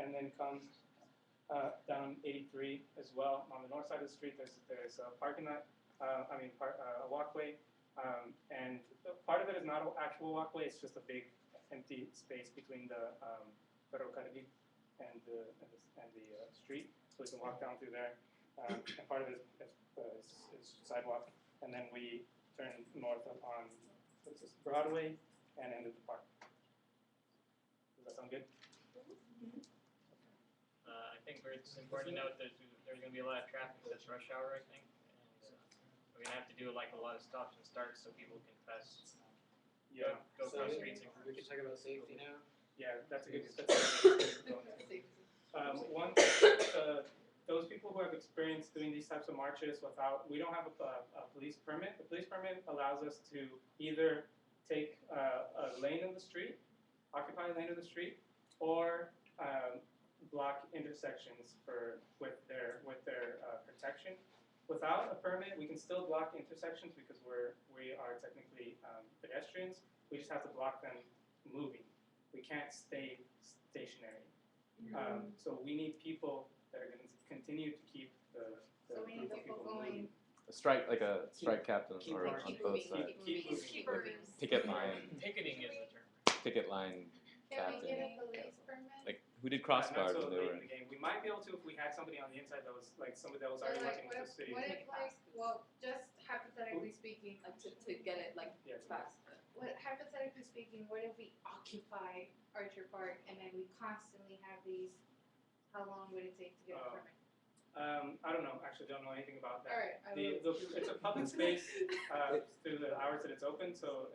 and then come down 83 as well. On the north side of the street, there's a parking lot, a walkway, and part of it is not an actual walkway, it's just a big empty space between the ferrocarril and the street, so we can walk down through there. And part of it is sidewalk, and then we turn north on Broadway and end at the park. Does that sound good? I think it's important to note that there's going to be a lot of traffic this rush hour, I think. And we're going to have to do like a lot of stops and starts so people can pass. Yeah. Go across streets. We can talk about safety now. Yeah, that's a good. One, those people who have experience doing these types of marches we don't have a police permit. The police permit allows us to either take a lane of the street, occupy a lane of the street, or block intersections with their protection. Without a permit, we can still block intersections because we are technically pedestrians. We just have to block them moving. We can't stay stationary. So we need people that are going to continue to keep the So we need the people going. A strike, like a strike captain or on both sides. Keep moving. Picket line, Ticketing is the term. ticket line Can we captain. get a police permit? Like who did cross Not guard so when they late were in the game. We might be able to if we had somebody on the inside that was like somebody that was already working with the city. What if well, just hypothetically speaking, Like to get it like Yeah, fast. hypothetically speaking, what if we occupy Archer Park and then we constantly have these? How long would it take to get a permit? I don't know. Actually, don't know anything about that. All right, I will. It's a public space through the hours that it's open. So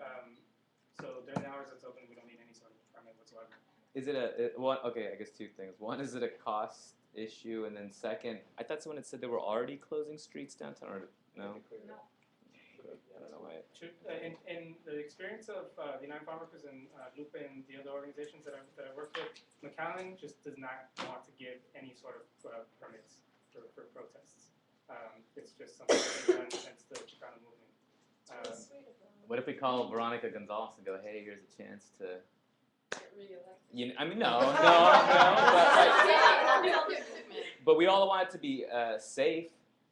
during the hours it's open, we don't need any sort of permit whatsoever. Is it one? Okay, I guess two things. One, is it a cost issue, and then second, I thought someone had said they were already closing streets downtown. Or no? No. I don't know why. In the experience of the United Farm Workers and Lupe and the other organizations that I work with, McAllen just does not want to give any sort of permits for protests. It's just something they've done since the Chicano movement. What if we call Veronica Gonzalez and go, hey, here's a chance to. Get reelected. I mean, no, but we all want it to be safe.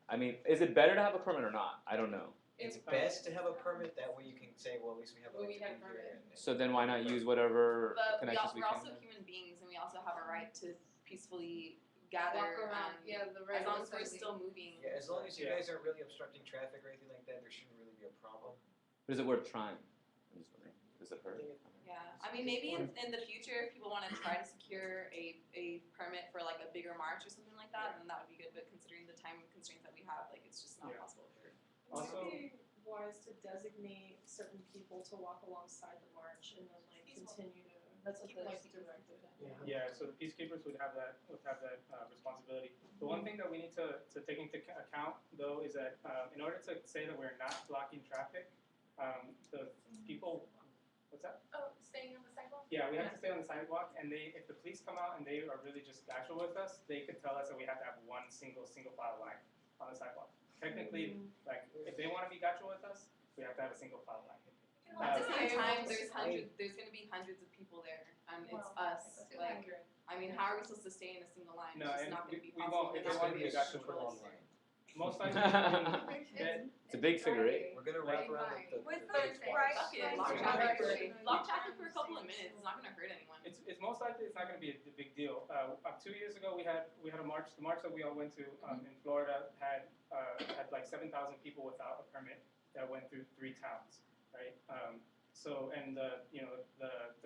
I mean, is it better to have a permit or not? I don't know. It's best to have a permit, that way you can say, well, at least we have a Well, right we to have be permit. here. So then why not use whatever But connections we we're can? also human beings, and we also have a right to peacefully gather. Walk around, yeah, the As long as regular we're assembly. still moving. Yeah, as long as you Yeah. guys aren't really obstructing traffic or anything like that, there shouldn't really be a problem. But is it worth trying? I'm just wondering. Does it hurt? Yeah, I mean, maybe in the future, if people want to try to secure a permit for like a bigger march or something like that, then that would be good. But considering the time constraints that we have, like it's just not Yeah. possible for. Also- It might be wise to designate certain people to walk alongside the march and then like continue to, that's what the directive. Yeah, so the peacekeepers would have that responsibility. The one thing that we need to take into account though is that in order to say that we're not blocking traffic, the people. What's that? Oh, staying on the sidewalk? Yeah, we have to stay on the sidewalk, and if the police come out and they are really just casual with us, they could tell us that we have to have one single file line on the sidewalk. Technically, like if they want to be casual with us, we have to have a single file line. At the same time, there's going to be hundreds of people there, and it's us. Like, I mean, how are we supposed to stay in a single line? No, It's just and not going to be we possible. won't. If They're they not want to gonna be be casual super with long us. line. Most likely, It's a big figure eight. We're gonna wrap around the With big the spots. fuck it, block traffic for a couple of minutes. It's not going to hurt anyone. it's most likely it's not going to be a big deal. 2 years ago, we had a march. The march that we all went to in Florida had like 7,000 people without a permit that went through 3 towns, right? So and the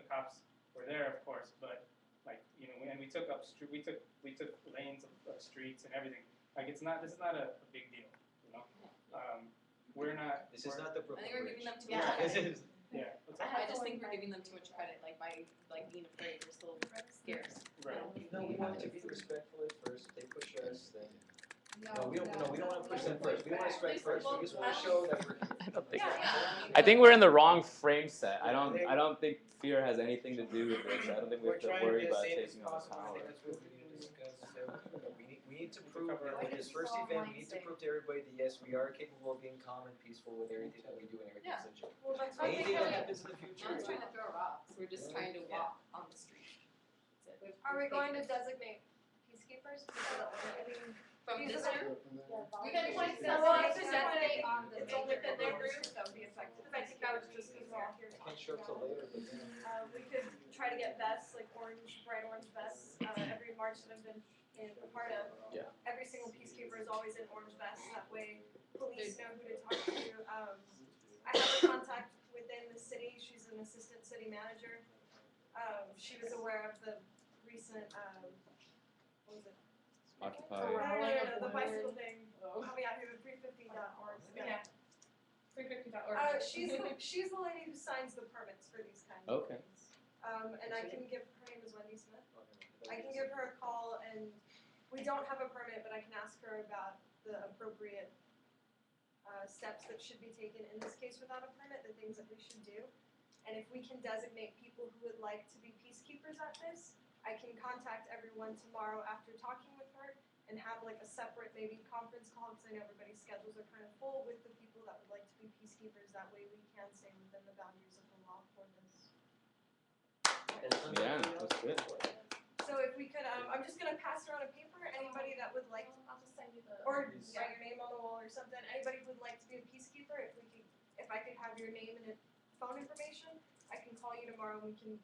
cops were there, of course, but like and we took lanes of streets and everything. Like this is not a big deal, We're not. This is not the I Brooklyn think we're Bridge. giving them too Yeah, much this credit. is. Yeah. What's that? I just think we're giving them too much credit, like by being afraid. They're still scared. Right. No, we want to be respectful at first. If they push us, then. No, we don't want to push them first. We don't want to strike first. We just want to show that we're. I don't think. Yeah. I think we're in the wrong frame set. I don't think fear has anything to do with this. I don't think we We're have to trying to worry be as about safe as taking on possible. I power. think that's what we need to discuss. We need to prove with this first event. We need to prove to everybody that yes, we are capable of being calm and peaceful with everything that we do and everything that's legit. Well, that's Anything that happens in the future. No one's trying to throw rocks. We're just trying to walk on the street. That's it. with. Are we with going to papers. designate peacekeepers? Because I mean, From These this are- group? We can point So to we'll the have to designate on the it's all within their major group that would be affected. Because I think that was just because we're all here I talking can't show up till about it. later, but then. We could try to get vests, like orange, bright orange vests, every march that I've been a part of. Yeah. Every single peacekeeper is always in orange vests, that way police know who to talk to. I have a contact within the city, she's an assistant city manager. She was aware of the recent, what was it? Occupy. No, the bicycle thing, coming out here with 350.org. Yeah. 350.org. She's the lady who signs the permits for these kinds of Okay. things. And I can give, her name is Wendy Smith. I can give her a call and we don't have a permit, but I can ask her about the appropriate steps that should be taken in this case without a permit, the things that we should do. And if we can designate people who would like to be peacekeepers at this, I can contact everyone tomorrow after talking with her and have like a separate maybe conference call, because I know everybody's schedules are kind of full, with the people that would like to be peacekeepers. That way we can stay within the boundaries of the law for this. Yeah, that's good. So if we could, I'm just gonna pass around a paper, anybody that would like, I'll just send you the. or write your name on the wall or something, anybody who would like to be a peacekeeper, if I could have your name and phone information, I can call you tomorrow and we can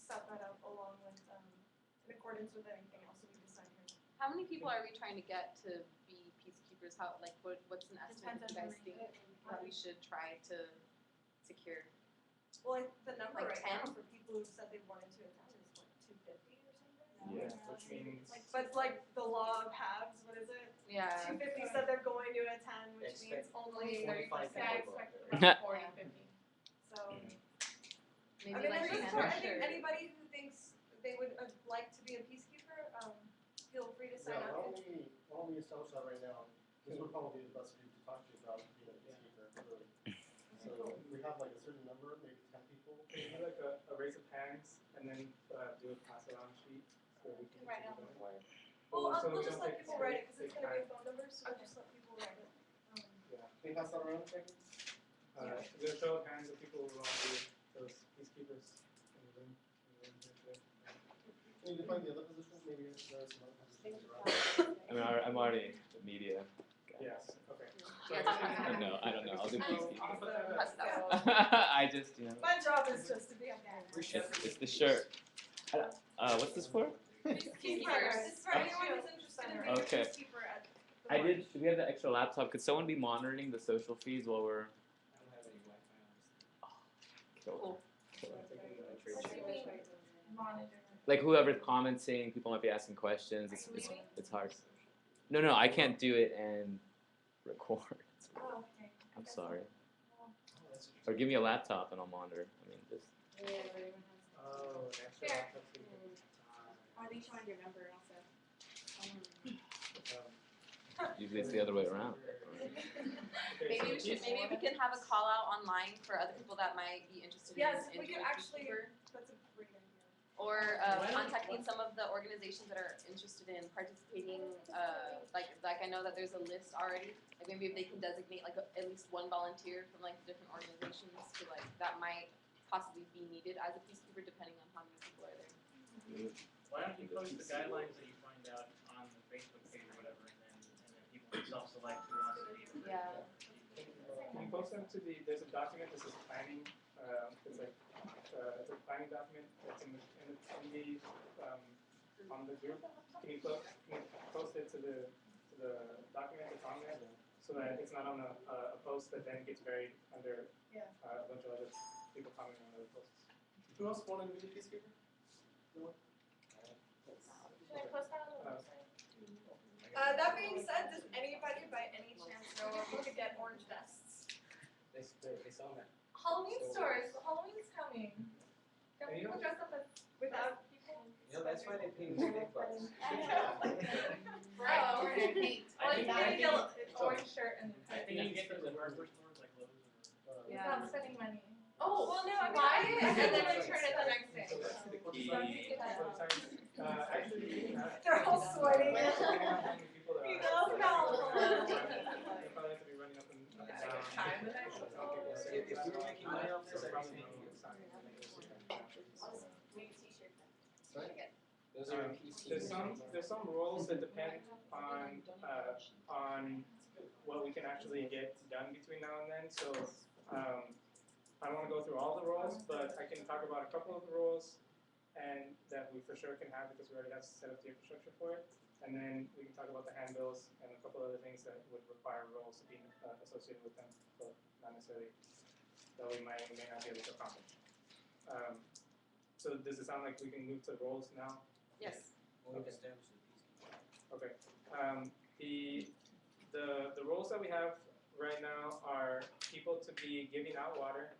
set that up along with, in accordance with anything else that we decide here. How many people are we trying to get to be peacekeepers? How, like, what's an estimate that you guys think that we should try to secure? Well, the number Like right 10? now for people who said they wanted to attend is what, 250 or something? Yeah. Which means, But like the law of halves, what is it? Yeah. 250 said they're going to attend, which means Expect only 25 Yeah, I people. expect 40, 50. so. Maybe I mean, like there's 10 just, I or- think anybody who thinks they would like to be a peacekeeper, feel free to sign Yeah, up. why don't we establish that right now? This would probably be the best group to talk to you about being a peacekeeper, really. So we have like a certain number, maybe 10 people. can you do like a raise of hands and then do a pass around sheet so we can Right keep now. going? Well, So we'll we just don't let take people write it, because take it's gonna be a time. phone number, so we'll just let people write it. Yeah. Can you pass that around a second? Is there a show of hands of people who want to be those peacekeepers in the room? Can you define the other positions? Maybe there are some other positions around. I mean, I'm already the media guy. Yes, okay. I don't know. I'll do peacekeeping. I'll put that Press up. that. I just, you know, My job is just to be a man. it's the shirt. What's this for? Peacekeepers, it's for anyone who's interested in being a Okay. peacekeeper at the I march. did. Should we have the extra laptop? Could someone be monitoring the social feeds while we're? Cool. Monitor. Like whoever's commenting, people might be asking questions. It's hard. No, I can't do it and record. Oh, okay. I'm sorry. Or give me a laptop and I'll monitor. I mean, just. Oh, an extra Fair. laptop so you can, Are they showing your number also? Usually it's the other way around. okay, so Maybe we can have a call out online for other people that might be interested Yes, in we being could a actually, peacekeeper. that's a great idea. Or contacting some of the organizations that are interested in participating, like I know that there's a list already. Like maybe if they can designate like at least one volunteer from like the different organizations to like that might possibly be needed as a peacekeeper depending on how many people are there. Why don't you post the guidelines that you find out on the Facebook page or whatever, and then people can self-select who wants to be. Yeah. Can you post them to there's a document, this is planning, it's like, it's a planning document that's in the on the group. Can you post it to the document that's on there, so that it's not on a post that then gets buried under Yeah. a bunch of other people commenting on other posts. Who else wanted to be a peacekeeper? No one? Should I post that on the website? That being said, does anybody by any chance know where we could get orange vests? They saw that. Halloween stores, Halloween's coming. Don't And you people know- dress up as Without people? You know, that's why they pay these big bucks. Oh, Or paint. Well, you I get a think- yellow, orange shirt and. I think you can get those at hardware stores like Lowe's or. It's Yeah. not spending money. Oh, well, no, I mean, Buy it and then return it the next day. So that's the key. key. Actually, They're all sweating. depending on how many people there You are. know, no. They probably have to be running up and down. Time of night. If we were making money off this, I'd be paying you. Maybe t-shirt. Right? Those There's some rules that depend on what we can actually get done between now and then. So I don't want to go through all the rules, but I can talk about a couple of the rules and that we for sure can have because we already have set up the infrastructure for it. And then we can talk about the handbills and a couple other things that would require roles to be associated with them, but not necessarily that we may not be able to accomplish. So does it sound like we can move to roles now? Yes. We've established the peacekeeping. Okay. The roles that we have right now are people to be giving out water.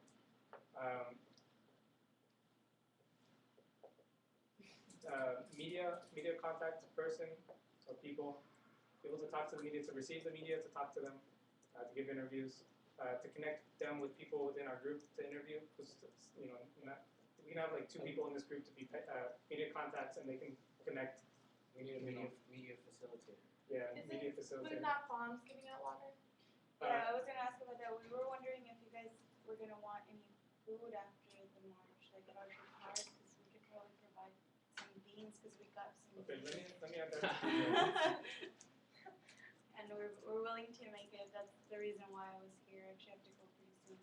Media contact person or people to talk to the media, to receive the media, to talk to them, to give interviews, to connect them with people within our group to interview. Because we can have like 2 people in this group to be media contacts, and they can connect. Media facilitator. Yeah, Is media it facilitator. Food Not Bombs giving out water? Yeah, I was gonna ask about that. We were wondering if you guys were gonna want any food after the march, like at our cars, because we could probably provide some beans, because we got some Okay, beans. let me add that. And we're willing to make it. That's the reason why I was here. I actually have to go pretty soon.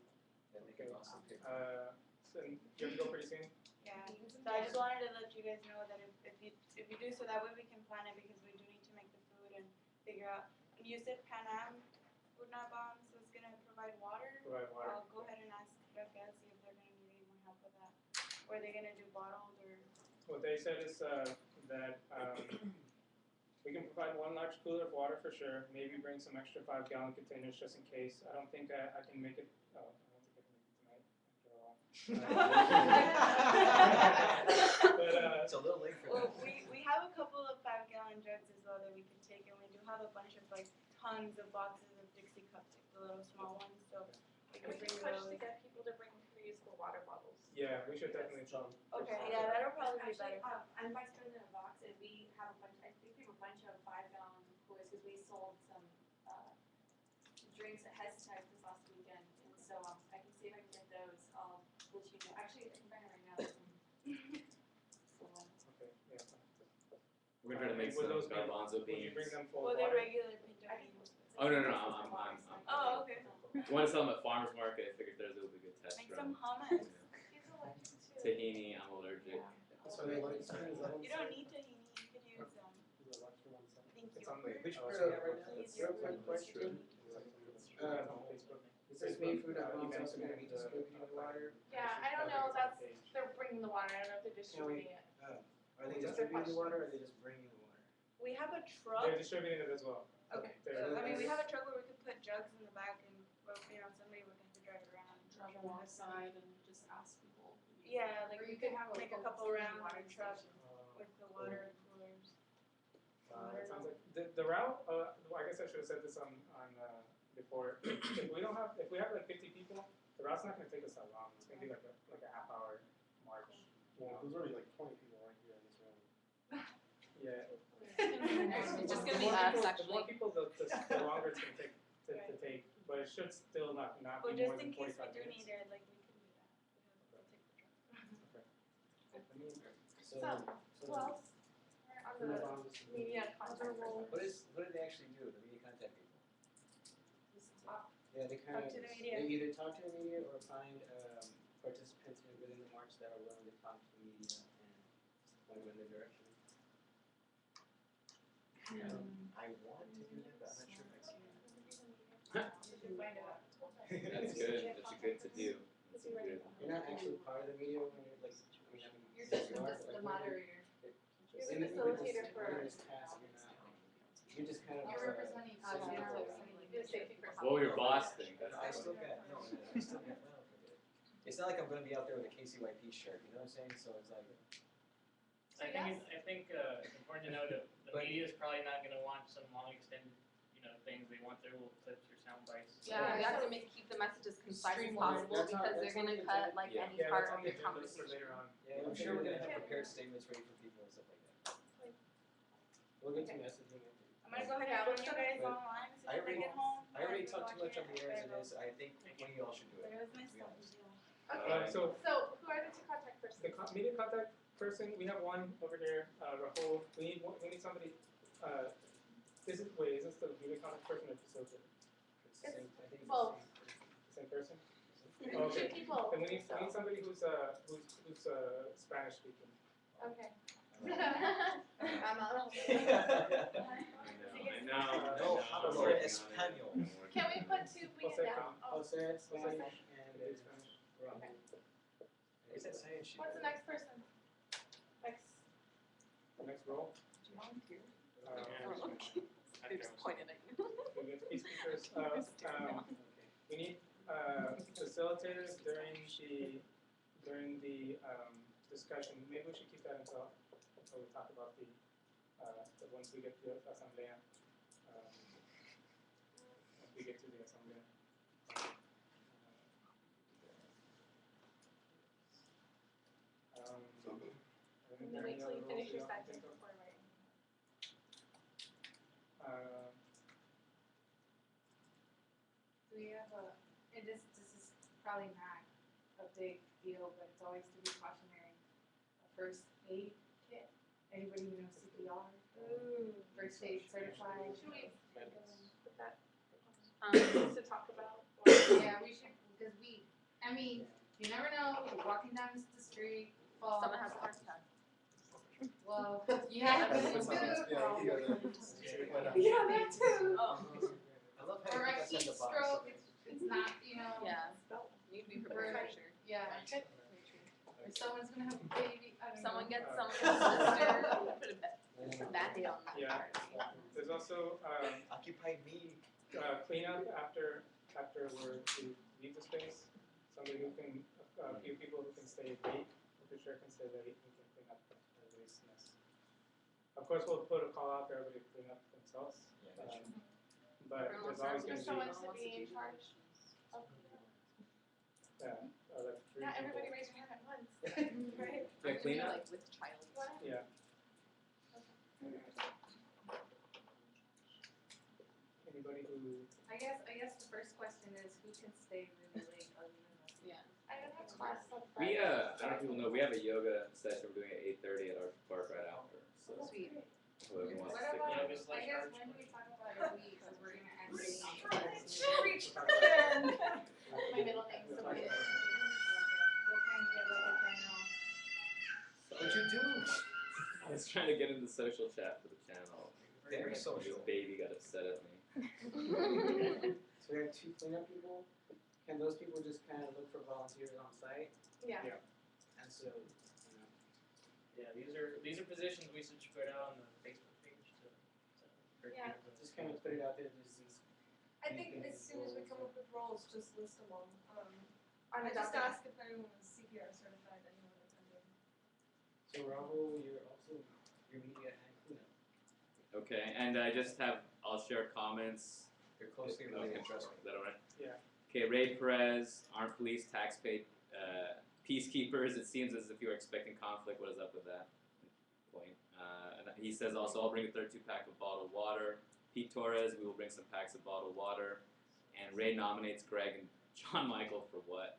That they can also pick. So you have to go pretty soon. Yeah. So I just wanted to let you guys know that if you do, so that way we can plan it, because we do need to make the food and figure out. And you said Pan Am Food Not Bombs was gonna provide water. Provide water. I'll go ahead and ask Rebecca, see if they're gonna need any more help with that. Or are they gonna do bottled or? What they said is that we can provide 1 large cooler of water for sure. Maybe bring some extra 5-gallon containers just in case. I don't think I can make it. Oh, I don't think I can make it tonight after all. But It's a little late for Well, that. we have a couple of 5-gallon jugs as well that we can take, and we do have a bunch of like tons of boxes of Dixie cups, like the little small ones, so we We can can bring push to those. get people to bring reusable water bottles. yeah, we should definitely try. Okay, yeah, that'll probably be Actually, better. I'm vice president of Vox, and we have a bunch, I think we have a bunch of 5-gallon coolers, because we sold some, drinks at Hess Tech this last weekend, and so, I can see if I can get those, I'll let you know, actually, I can find it right now. So, Okay, yeah. We're gonna try to make Would some those be- garbanzo Would you beans. bring them full Well, of they're water? regular pinto I can- beans. Oh no, I'm Oh, okay. You want to sell them at farmers market? I figured Thursday would be a good test Make run. some hummus. He's allergic to. Tahini, I'm allergic. So they like, is that on You don't need tahini, you could use, Is it lecture on Sunday? thank It's you. on the. Which oh, part sorry. are we at right now? Use Real your quick words. question. On Facebook. It says Maine Food at You Mom's also mentioned gonna be the- distributing water. Yeah, I don't know, that's, they're bringing the water, I don't know if they're distributing it. Are they distributing the water or are they just bringing the water? We have a They're truck. distributing it as well. Okay. They're- I mean, we have a truck where we could put jugs in the back and, well, somebody would have to drive it around. Drive alongside and just ask people. Yeah, like Or we you could could have a make a local couple rounds water in the truck station. with the water coolers. That sounds like the route. Well, I guess I should have said this on before. If we have like 50 people, the route's not going to take us that long. It's going to be like a half-hour march. Well, there's already like 20 people right here in this room. Yeah. It's just gonna be The more us, people- actually. The more people, the longer it's going to take to take. But it should still not Well, be more just than in case 45 we do minutes. need it, like we can do that. We'll take the truck. So, Who else? On Food the bombs. media contact person. what do they actually do, the media contact people? Just talk. Yeah, they kind Talk of, to the they media. either talk to the media or find participants within the march that are willing to talk to the media and point them in their direction. I want to do that, but I'm not sure if I can. Find out. That's good. That's good to do. That's good. You're not actually part of the media when you're like, I mean, You're just you are, the like, moderator. You're in the facilitator for. in this task, you're just kind of. You're representing us, sitting you're there. representing You're the safety person. What will your boss think? That's I still got, no, I still got well for it. It's not like I'm gonna be out there with a KCYP shirt, you know what I'm saying? So it's like, I think it's important to know that the But- media is probably not gonna want some long extended, things. They want their little clips or sound bites. Yeah, we have to keep the message as concise as Streamlined. possible That's because on- they're that's on gonna the cut agenda. like Yeah. any Yeah, part that's on of the your agenda for conversation. later on. yeah, I'm sure we're gonna have prepared statements ready for people and stuff like that. We'll get to messaging. I'm gonna go ahead and put you guys But online as soon I as I already- get home. I already and talked too much watch on the air as it is, I think one of y'all should do it. Where was my to be stuff? honest. Okay, So so who are the two contact persons? the media contact person, we have one over here, Rahul, we need somebody, is this the beauty contact person or facilitator? I think it's Both. Same person? Two Okay. people. Then we need somebody who's Spanish speaking. Okay. I'm out. I know. No, hablo español. Can we put two please Jose, down? Oh, Jose, Spanish, Jose. and Speak Spanish. Rahul. Is that science sheet? what's the next person? Next. The next role. They just pointed at you. We get key speakers. We need facilitators during the discussion. Maybe we should keep that until we talk about the once we get to the asamblea. Once we get to the asamblea. And then wait till you finish your sentence before writing. Do we have this is probably not a big deal, but it's always to be cautionary. A first aid kit. Anybody who knows CPR? Ooh. First aid certified. Should we put that Um, to talk about? Yeah, we should, because I mean, you never know, you're walking down the street, fall. someone has a heart attack. Well, yeah, Yeah, me too. Yeah, that too. Oh, I love how Or you a put us in heat the box. stroke, it's not, yeah. You need to be prepared for sure. Yeah, or someone's gonna have a baby, I don't know. Someone gets sister, put a band-aid on that Yeah. part. There's also Occupy me. cleanup after we leave the space. Somebody who can, a few people who can stay late, for sure can stay late, who can clean up everybody's mess. Of course, we'll put a call out for everybody to clean up themselves. Yeah, that's true. But there's always There's gonna someone be, to be in charge. of- like three Not everybody people. raise your hand at once. Right? Yeah, clean up. Like with child. Yeah. Anybody who, I guess the first question is who can stay really late other than us? Yeah. I don't have class on We Friday. I don't know if people know, we have a yoga session we're doing at 8:30 at Arch Park right after. So Sweet. whoever wants What to stick about, around. Yoga's I like guess arch. when do we talk about if because we're gonna actually. Reach for the end. My middle name's We'll Sophia. kind of get like a general. What'd you do? I was trying to get in the social chat for the channel. Very This social. baby got upset at me. So we have 2 cleanup people. Can those people just kind of look for volunteers on site? Yeah. And so, you know, Yeah, these are positions we should put out on the Facebook page to for Yeah. people to- just kind of put it out there, just these. I think as soon as we come up with roles, just list them all. On I a just document. asked if anyone was CPR certified, anyone attending. So Rahul, you're also your media and cleanup. Okay, and I just I'll share comments. You're closely related, trust me. Is that alright? Yeah. Okay, Ray Perez, aren't police tax paid peacekeepers? It seems as if you are expecting conflict. What is up with that? Point. And he says also, I'll bring a 32-pack of bottled water. Pete Torres, we will bring some packs of bottled water. And Ray nominates Greg and John Michael for what?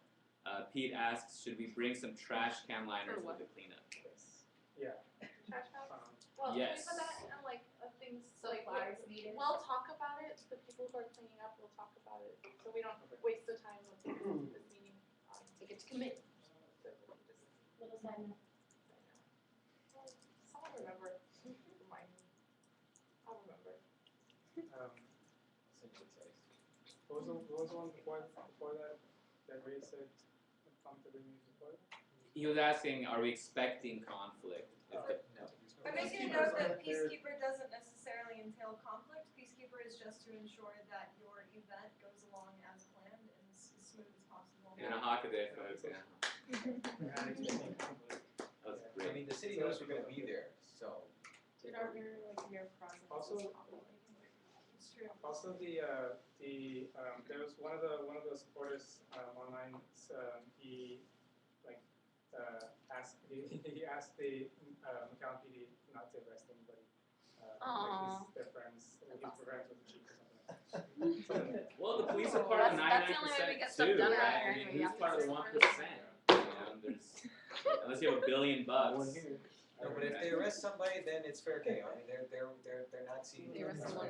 Pete asks, should we bring some trash can liners For what? with the cleanup? yeah. Trash bags? Um, Well, Yes. can we put that in like things like Supplies needed. we'll talk about it, the people who are cleaning up will talk about it, so we don't waste the time of this meeting. Take it to committee. So we can just little sign it. Someone remember, remind me. I'll remember. What was the one before that Ray said come to bring music before? He was asking, are we expecting conflict? No. I'm making a note that peacekeeper doesn't necessarily entail conflict. Peacekeeper is just to ensure that your event goes along as planned and is as smooth as possible. In a Hockaday, folks, yeah. That was I great. mean, the city knows we're gonna be there, so. Did our mere presence. Also- It's true. Also, there was one of the supporters online. He asked the McAllen PD not to arrest anybody. Aw. They're friends. He's friends with the chief or something like that. Well, the police are part of the That's the only way we 99% get stuff too, done right? around I here mean, anyway. who's part of the 1%? You know, there's Unless you have $1 billion. No, but if they arrest somebody, then it's fair game. I mean, they're not seeing. They arrest someone.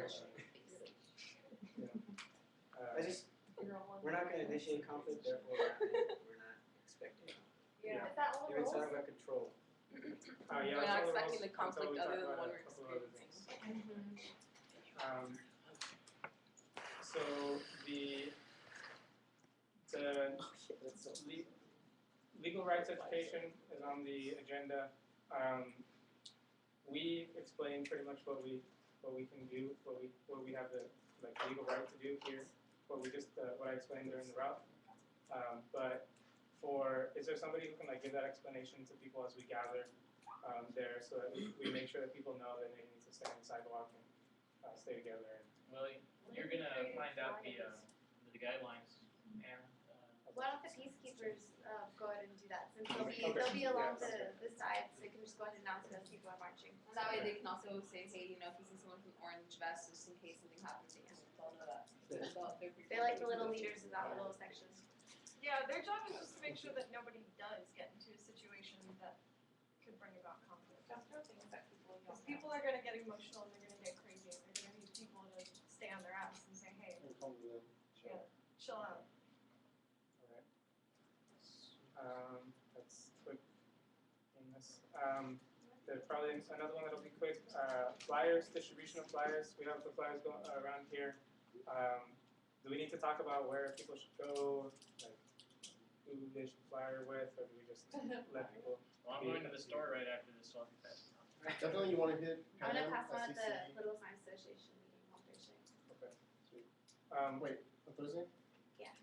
I just, we're not gonna initiate conflict, therefore we're not expecting. Yeah. Is that all the If it's rules? out of our control. Yeah, We're that's not all the expecting rules the conflict until we other talk than the about one a we're couple of other experiencing. things. So the legal rights education is on the agenda. We explained pretty much what we can do, what we have the legal right to do here, what I explained during the route. But is there somebody who can give that explanation to people as we gather there, so that we make sure that people know that they need to stay on the sidewalk and stay together? Well, you're gonna find out the guidelines, Aaron. Why don't the peacekeepers go ahead and do that, since Okay. they'll be along the sides, so they can just go ahead and announce it as people are marching. That way they can also say, hey, if you see someone with an orange vest, just in case something happens, they can tell know that. They like the little leaders in that little section. Yeah, their job is just to make sure that nobody does get into a situation that could bring about conflict. That's no things that people Because people are gonna get emotional, they're gonna get crazy, and they're gonna need people to stay on their ass and say, hey, And come to them. yeah, chill out. That's quick in this. There's probably another one that'll be quick. Flyers, distribution of flyers. We have the flyers going around here. Do we need to talk about where people should go, like who they should flyer with, or do we just let people? Well, I'm going to the store right after this, so I'll be fast. Definitely you wanna hit I'm gonna Pan pass them Am, at the SCCD. Little Science Association meeting on Thursday. Okay, sweet. Wait, on Thursday?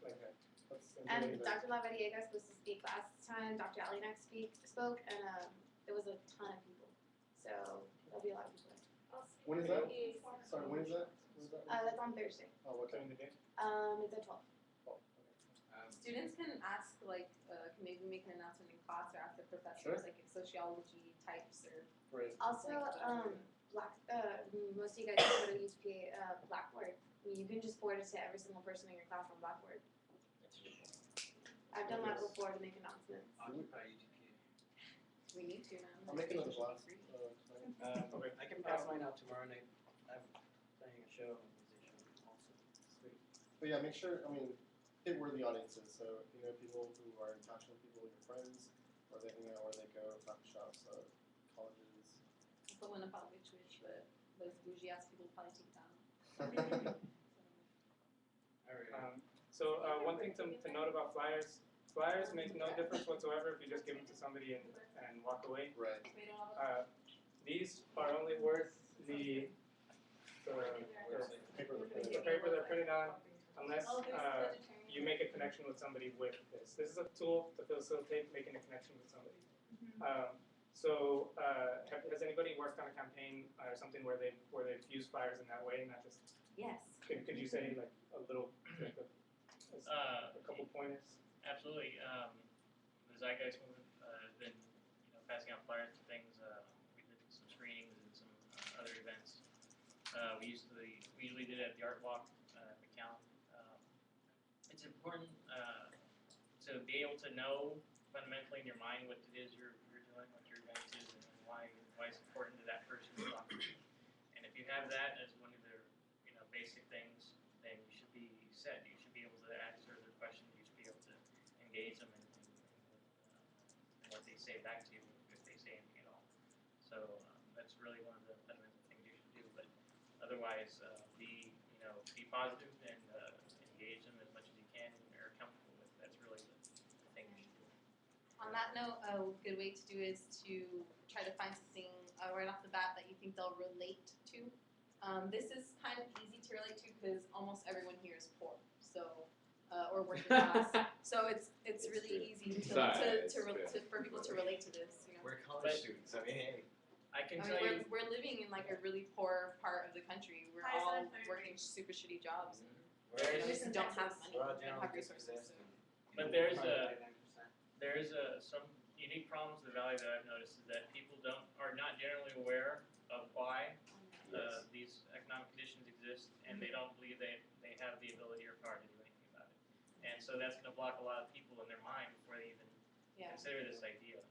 Okay. That's And Dr. Lavadiega is supposed to speak last time, Dr. Alienak spoke, and there was a ton of people. So there'll be a lot of people there. When is that? Sorry, when is that? When is that? That's on Thursday. Oh, okay. During the day. It's at 12. Oh, okay. Students can ask, can maybe make an announcement in class or ask their professors, Sure. like sociology types or. Great. Also, most of you guys go to USPA Blackboard. You can just forward it to every single person in your class on Blackboard. I've done that before to make announcements. Occupy UTPA. We need to now. I'll make another blast. Okay. I can pass mine out tomorrow night. I'm playing a show and musician also. Sweet. But yeah, make sure, hit where the audience is. So, people who are in touch with people, your friends, where they hang out, where they go, coffee shops, colleges. Put one about which, but those bougie ass people probably take it down. Alright. So one thing to note about flyers make no difference whatsoever if you just give them to somebody and walk away. Right. These are only worth the paper they're printed on, unless you make a connection with somebody with this. This is a tool to facilitate making a connection with somebody. Has anybody worked on a campaign or something where they've used flyers in that way, not just? Yes. Could you say a little, a couple pointers? Absolutely. The Zeitgeist movement has been, passing out flyers and things. We did some screenings and some other events. We usually did it at the Art Walk at McAllen. It's important to be able to know fundamentally in your mind what it is you're doing, what your event is, and why it's important to that person who's talking. And if you have that as one of the basic things, then you should be set. You should be able to answer their questions. You should be able to engage them in what they say back to you, if they say anything at all. So that's really one of the fundamental things you should do. But otherwise, be positive and engage them as much as you can and are comfortable with. That's really the thing you should do. On that note, a good way to do is to try to find something right off the bat that you think they'll relate to. This is kind of easy to relate to because almost everyone here is poor, so or working class. So it's really easy for people to relate to this. We're college students. I mean, hey. I can tell you. We're living in a really poor part of the country. We're all working super shitty jobs and we just don't have money. We don't have resources. But there's some unique problems in the valley that I've noticed is that people are not generally aware of why these economic conditions exist, and they don't believe they have the ability or power to do anything about it. And so that's going to block a lot of people in their mind before they even consider this idea.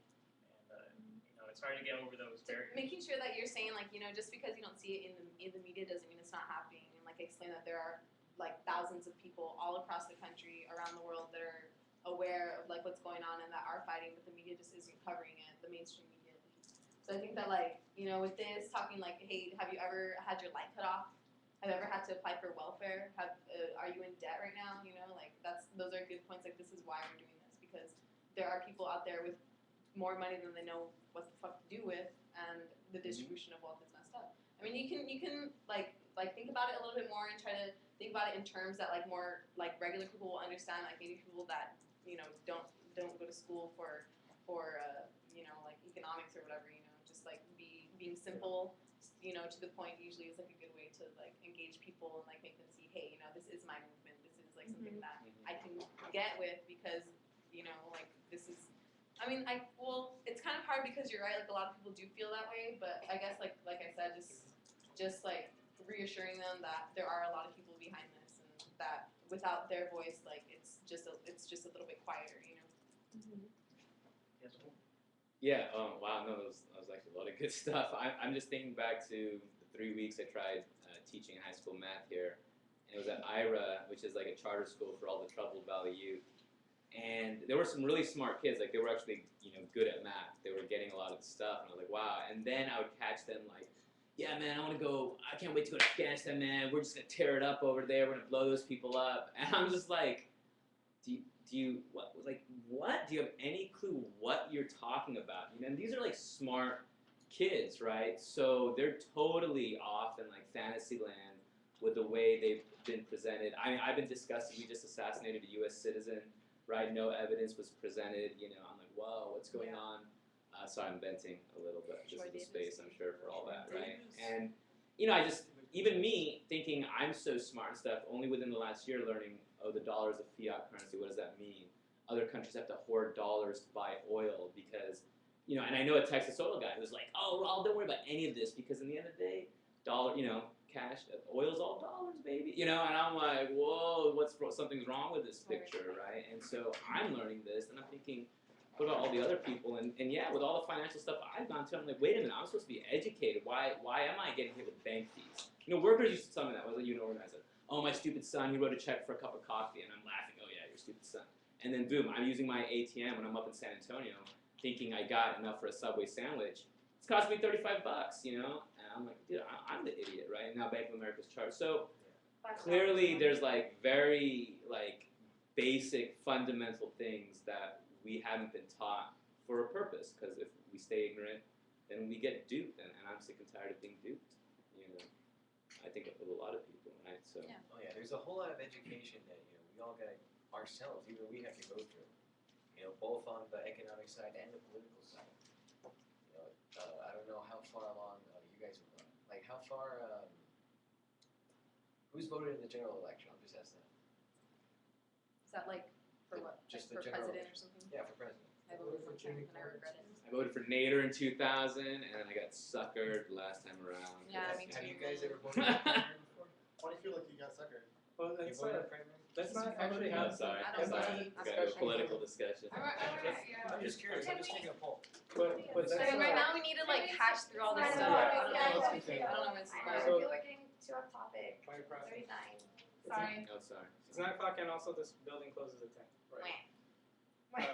starting to get over those barriers. Making sure that you're saying, like, you know, just because you don't see it in the media doesn't mean it's not happening, and like explain that there are like thousands of people all across the country, around the world, that are aware of like what's going on and that are fighting, but the media just isn't covering it, the mainstream media at least. So I think that, like, you know, with this talking like, hey, have you ever had your light cut off? Have you ever had to apply for welfare? Are you in debt right now? You know, like those are good points. Like, this is why we're doing this, because there are people out there with more money than they know what the fuck to do with, and the distribution of wealth is messed up. I mean, you can like think about it a little bit more and try to think about it in terms that like more like regular people will understand. Like maybe people that, you know, don't go to school for you know, like economics or whatever. You know, just like being simple, you know, to the point usually is like a good way to like engage people and like make them see, hey, you know, this is my movement. This is like something that I can get with, because, you know, like this is. I mean, it's kind of hard because you're right. Like a lot of people do feel that way, but I guess like I said, just like reassuring them that there are a lot of people behind this, and that without their voice, like it's just a little bit quieter, you know. Yes, well, Yeah. Wow. No, that was actually a lot of good stuff. I'm just thinking back to the 3 weeks I tried teaching high school math here, and it was at IRA, which is like a charter school for all the troubled Valley youth. And there were some really smart kids, like they were actually, you know, good at math. They were getting a lot of the stuff, and I was like, wow. And then I would catch them like, yeah, man, I can't wait to go to Afghanistan, man. We're just gonna tear it up over there. We're gonna blow those people up. And I'm just like, do you what? Do you have any clue what you're talking about? You know, and these are like smart kids, right? So they're totally off in like fantasy land with the way they've been presented. I mean, I've been disgusted. We just assassinated a U.S. citizen. Right, no evidence was presented. You know, I'm like, whoa, what's going on? So I'm venting a little bit. This is the space, I'm sure, for all that, right? And you know, even me thinking I'm so smart and stuff. Only within the last year, learning, oh, the dollar is a fiat currency. What does that mean? Other countries have to hoard dollars to buy oil because, you know. And I know a Texas oil guy who's like, oh, well, don't worry about any of this because in the end of the day, dollar, you know. Cash, oil's all dollars, baby. You know, and I'm like, whoa, something's wrong with this picture, right? And so I'm learning this, and I'm thinking, what about all the other people? And yeah, with all the financial stuff I've gone to, I'm like, wait a minute, I'm supposed to be educated. Why am I getting hit with bank fees? You know, workers used to tell me that. I was a union organizer. Oh, my stupid son, he wrote a check for a cup of coffee, and I'm laughing. Oh yeah, your stupid son. And then boom, I'm using my ATM when I'm up in San Antonio, thinking I got enough for a Subway sandwich. It's cost me $35, you know? And I'm like, dude, I'm the idiot, right? And now Bank of America's charged. So clearly there's like very like basic fundamental things that we haven't been taught for a purpose, because if we stay ignorant, then we get duped, and I'm sick and tired of being duped, you know? I think of a lot of people, right? So. Yeah. Oh yeah, there's a whole lot of education that, you know, we all got ourselves, even we have to go through. You know, both on the economic side and the political side. I don't know how far along you guys have gone. Like, how far, who's voted in the general election? I'll just ask that. Is that like for what? Just like the for general president or election. something? Yeah, for president. I voted for Trump and I regret it. I voted for Nader in 2000, and I got suckered last time around. Yeah, me Have too. you guys ever voted for primary before? Why do you feel like you got suckered? Well, You voted in primary? let's not Oh, actually I'm have. sorry. I don't Let's not- vote. It's kind of a political discussion. I'm just curious, I'm just taking a poll. But let's So right not. now we need to like hash through all this I stuff. know, I don't know. yeah, what's- yeah. I don't know what's I going So- feel we're getting too off topic. Fire process. 39. Sorry. Oh, sorry. It's 9 o'clock, and also this building closes at 10. Right.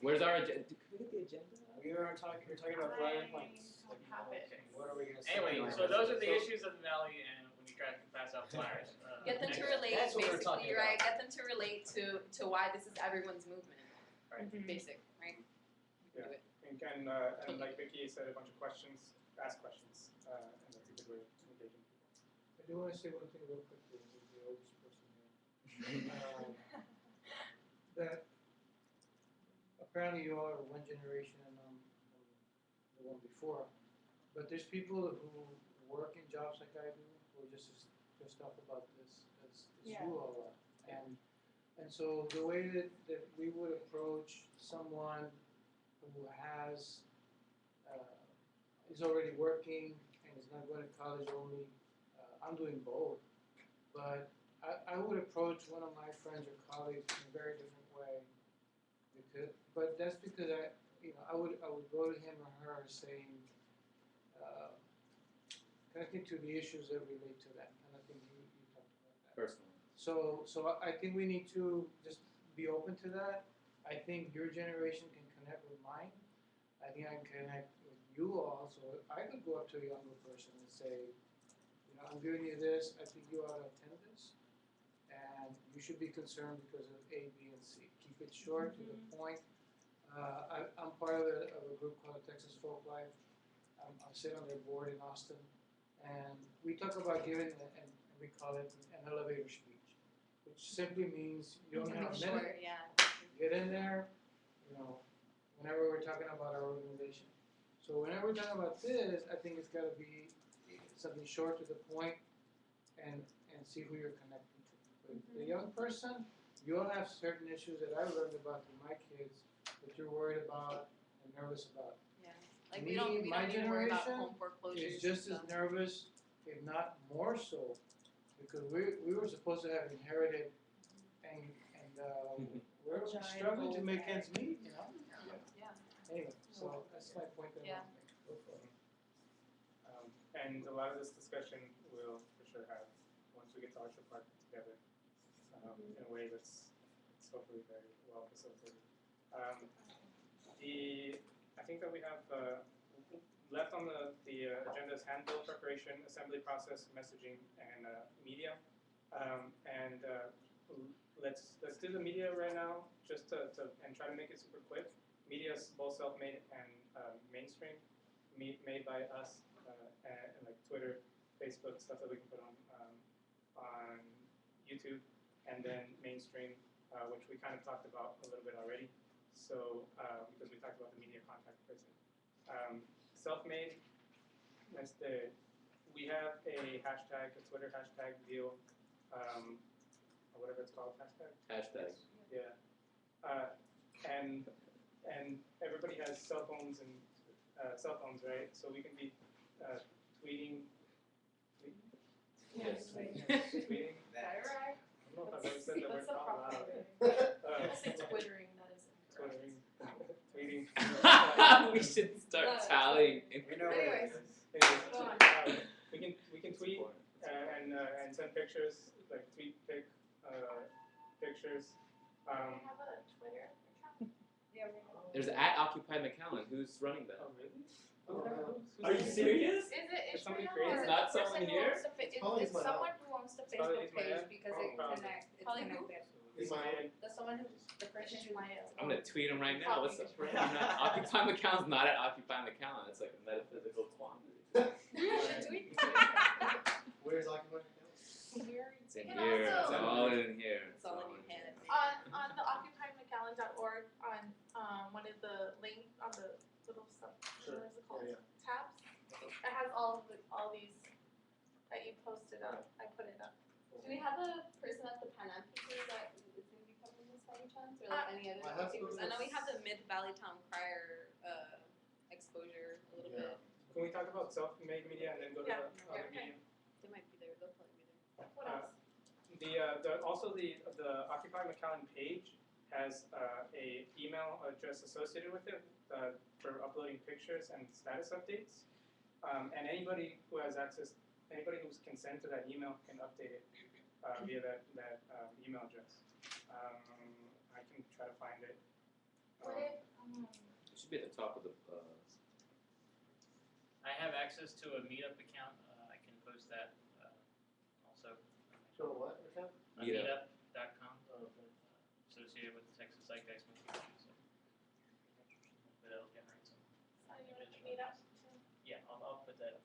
Where's our agenda? Can we get the agenda? You're talking about flyer points. I don't have it. What are we gonna say? Anyway, so those are the issues of the valley, and when you try to pass out flyers. Get them to next- relate, That's what we're talking basically, right? Get them to relate to why this is everyone's movement. Right. Basic, right? We can do it. And like Vicky said, a bunch of questions, ask questions, and that's a good way of engaging people. I do want to say one thing real quickly, as the oldest person here. That apparently you all are one generation and I'm the one before, but there's people who work in jobs like I do who are just as pissed off about this as Yeah. you all are. And so the way that we would approach someone who has is already working and is not going to college only, I'm doing both, but I would approach one of my friends or colleagues in a very different way. But that's because I would go to him or her saying, connecting to the issues that relate to that, and I think you talked about that. Personally. So I think we need to just be open to that. I think your generation can connect with mine. I think I can connect with you all, so I could go up to a younger person and say, I'm giving you this, I think you ought to attend this, and you should be concerned because of A, B, and C. Keep it short, to the point. I'm part of a group called Texas Folk Life. I sit on their board in Austin, and we talk about giving, and we call it an elevator speech, which simply means you don't have a minute. Get in there, whenever we're talking about our organization. So whenever we're talking about this, I think it's got to be something short to the point, and see who you're connecting to. But the young person, you'll have certain issues that I learned about through my kids that you're worried about and nervous about. Yeah. Like Me, we don't my need to worry about generation home foreclosures. is just and as stuff. nervous, if not more so, because we were supposed to have inherited, and we're Giant struggling to gold make bag. ends meet, Yeah. Anyway, so that's my point that I Yeah. want to make. Go for it. And a lot of this discussion we'll for sure have once we get to Orchard Park together, in a way that's hopefully very well facilitated. I think that we have left on the agenda is handbill preparation, assembly process, messaging, and media. Let's do the media right now, just and try to make it super quick. Media is both self-made and mainstream, made by us, and like Twitter, Facebook, stuff that we can put on YouTube, and then mainstream, which we kind of talked about a little bit already. So because we talked about the media contact person, self-made. We have a hashtag, a Twitter hashtag deal, or whatever it's called, hashtag. Hashtag. Yeah. And everybody has cell phones, right? So we can be tweeting. Yes. Tweeting. Right. I don't know if I've ever said that word What's the out proper loud. word? I say twittering, that is incorrect. Tweeting. We should start tallying. We know Anyways. Anyways, Go on. we can tweet and send pictures, like tweet pictures. Do we have a Twitter account? Yeah, we know. There's at Occupy McAllen. Who's running that? Oh really? Are you serious? Is it Did somebody Ishmael create or it? It's not the person someone who here? owns the It's probably it's Ismael. someone who owns the It's probably Facebook page Ismael. because Oh, it's probably. connected. Ismael. The someone who, the person who I'm gonna tweet him right now. What's up? Occupy McAllen's not at Occupy McAllen. It's like a metaphysical quandary. You should tweet. Where's Occupy? It's in can here. It's also- all in here. It's all in your head. On the occupymcallen.org, on one of the link, on the little stuff, Sure. what is it called? Yeah, Tabs. It has all these that you posted up. I put it up. Do we have a person at the Pan Am pieces that is going to be covering this by any chance, or like any other I have papers? spoken I know we with- have the Mid Valley Town Crier exposure a little Yeah. bit. Can we talk about self-made media and then go to Yeah. the other Okay. media? They might be there. They'll probably be there. What else? Also the Occupy McAllen page has a email address associated with it for uploading pictures and status updates. And anybody who has access, anybody who's consent to that email can update it via that email address. I can try to find it. It should be at the top of the. I have access to a Meetup account. I can post that also. Sure, what? Okay. Meetup. Meetup.com, associated with the Texas Zeitgeist movement. So, but it'll generate some. So you want to meet up too? Yeah, I'll put that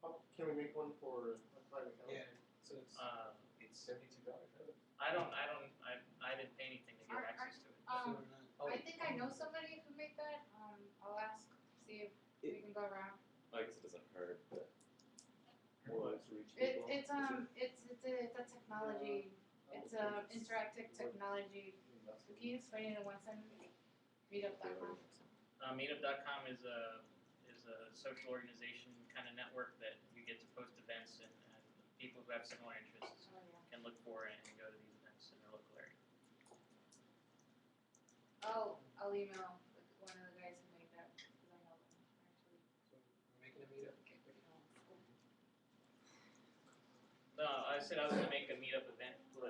up. Can we make one for Occupy McAllen? Yeah. So It's $72, right? I didn't pay anything to get access to it. I think I know somebody who made that. I'll ask, see if we can go around. I guess it doesn't hurt, but. It's a technology. It's a interactive technology. Can you explain it in one sentence? Meetup.com. Meetup.com is a social organization kind of network that you get to post events and people who have similar interests Oh yeah. can look for and go to these events in their local area. I'll email one of I said I was gonna make a meetup event for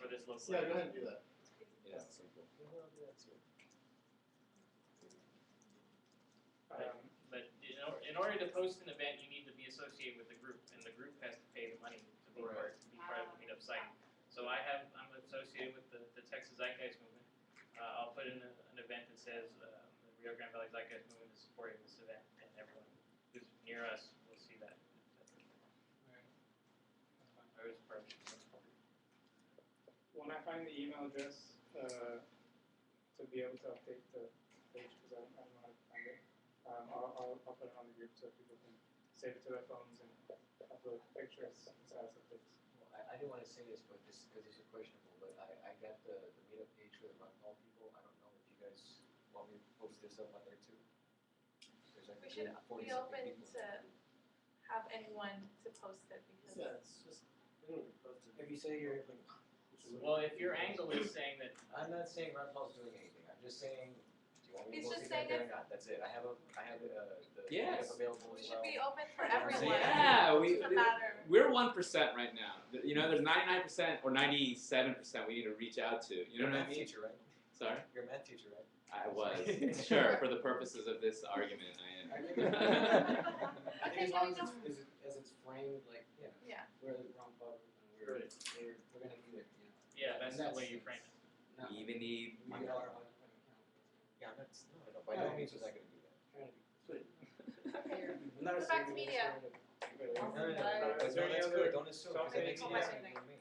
this local. Yeah, go ahead and do that. Yeah, simple. But in order to post an event, you need to be associated with the group, and the group has to pay the money to be part of the meetup site. So I'm associated with the Texas Zeitgeist Movement. I'll put in an event that says the Rio Grande Valley Zeitgeist Movement is supporting this event, and everyone who's near us will see that. I was part of it. When I find the email address to be able to update the page, because I don't know how to find it, I'll put it on the group so people can save it to their phones and upload pictures and status updates. Well, I didn't want to say this, but this, because this is questionable, but I got the meetup page for the Run Hall people. I don't know if you guys want me to post this up on there too. There's like We should 40 be something open people. to have anyone to post it because. Yeah, it's just, anyone can post it. If you say you're like, Well, if your angle is saying that I'm not saying Run Hall's doing anything. I'm just saying, do you want me to He's post just it out there saying or not? That's it. I have the Yes. meetup available We as should well. be open for Yeah, everyone. Yeah, It doesn't matter. we're 1% right now. You know, there's 99% or 97% we need to reach out to. You You're know a what I math mean? teacher, right? Sorry? You're a math teacher, right? I was. Sure, for the purposes of this argument, I I am. think I Okay, think as can long we as it's framed like, Yeah. we're the wrong public and we're gonna need it, you know. yeah, that's the And way you frame it. No, We even need. we are on Yeah, that's, no, by no means was I gonna do that. trying to be. Okay. I'm not Put it back to assuming media. No, Is there any that's other good, don't assume, because that makes it self-made- easier for me.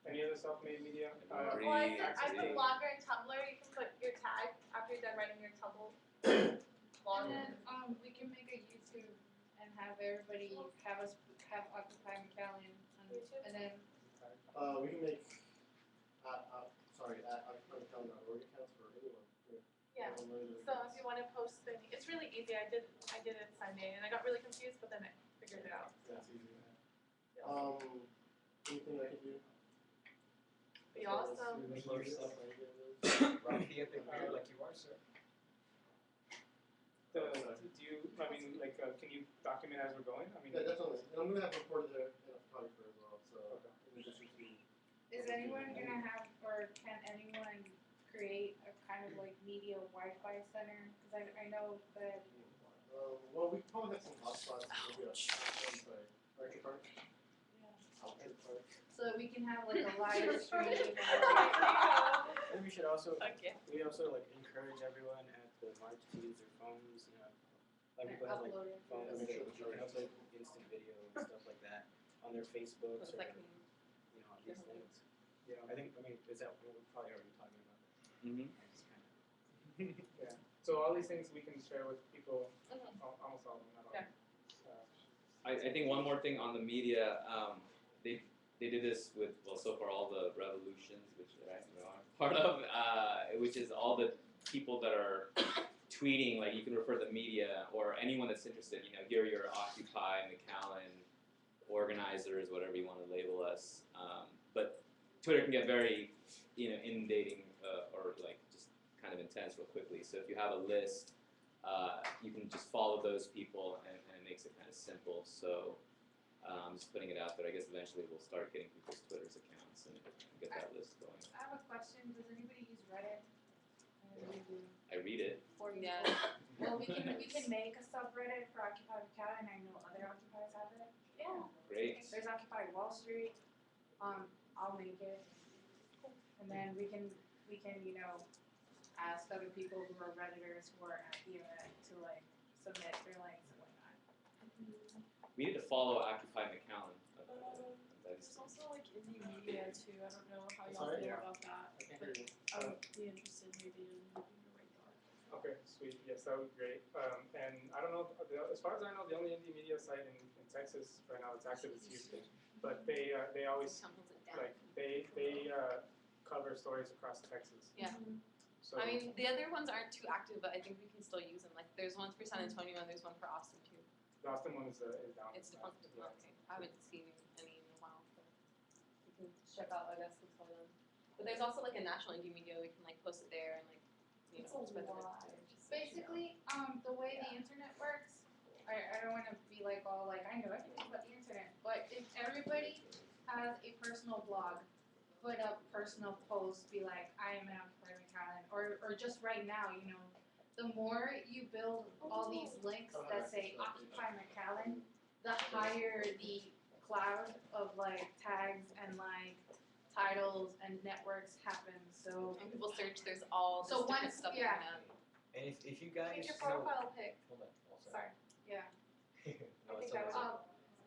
Any other self-made media? Agree. Well, I'm a Agree. blogger and Tumblr. You can put your tag after you're done writing your Tumblr blog. And then, we can make a YouTube and have everybody have Occupy McAllen, YouTube? and then, We can make, occupytown.org accounts for anyone. Yeah. Anyone really So if you want to post the, it's really easy. I did it Sunday and I got really confused, but then I figured it out. That's easy. Anything I can do? Be awesome. Rock the epic beer like you are, sir. Do you, I mean, like, can you document as we're going? I mean, Yeah, definitely. And I'm gonna have a reporter there and a photographer as well, so in addition to. is anyone gonna have, or can anyone create a kind of like media Wi-Fi center? Cause I know that, Well, we probably have some hotspots, maybe a Arctic Park. Arctic Park. so that we can have like a live stream. And we should also, Okay. we also like encourage everyone at the march to use their phones, you know. Like people have like Upload it. phones Yeah, that make sure you the can upload instant video and stuff like that on their Facebooks It's or, like, you know, on these things. Yeah, I think, is that, we're probably already talking about that. Mhm. I just kinda. so all these things we can share with people, Mhm. almost all of them, not all. Yeah. I think one more thing on the media, they did this with, well, so far all the revolutions, which I am part of, which is all the people that are tweeting, like you can refer to the media or anyone that's interested, you know, here are your Occupy, McAllen, organizers, whatever you want to label us. But Twitter can get very, you know, inundating or like just kind of intense real quickly. So if you have a list, you can just follow those people and it makes it kind of simple. So I'm just putting it out there. I guess eventually we'll start getting people's Twitter's accounts and get that list going. I have a question, does anybody use Reddit? I read it. Yeah. Well, we can make a subreddit for Occupy McAllen, I know other occupiers have it. Yeah. Great. There's Occupy Wall Street, I'll make it. And then we can, you know, ask other people who are Redditors who are at the event to like submit their links and whatnot. We need to follow Occupy McAllen. There's also like indie media too. I don't know how y'all Sorry? feel Yeah. about that. I can hear you. I would be interested maybe in looking your radar. Okay, sweet. Yes, that would be great. And I don't know, as far as I know, the only indie media site in Texas right now that's active is Houston. But they always, like, they cover stories across Texas. Yeah. So, I mean, the other ones aren't too active, but I think we can still use them. Like, there's one for San Antonio and there's one for Austin too. the Austin one is down. It's different. Okay. I haven't seen any in a while, but we can check out, I guess, some of them. But there's also like a national indie media. We can like post it there and like, you It's know, a spread the lot. word too. Basically, the way the internet works, I don't wanna be like all like, I know everything about the internet, but if everybody put up personal posts, be like, I am an Occupy McAllen, or just right now, you know, the more you build all these links that say Occupy McAllen, the higher the cloud of like tags and like titles and networks happen. So When people search, there's all this So different once- stuff yeah. coming up. And if you guys Change your know, profile pic. hold on, sorry. yeah. No, I it's think that okay. was-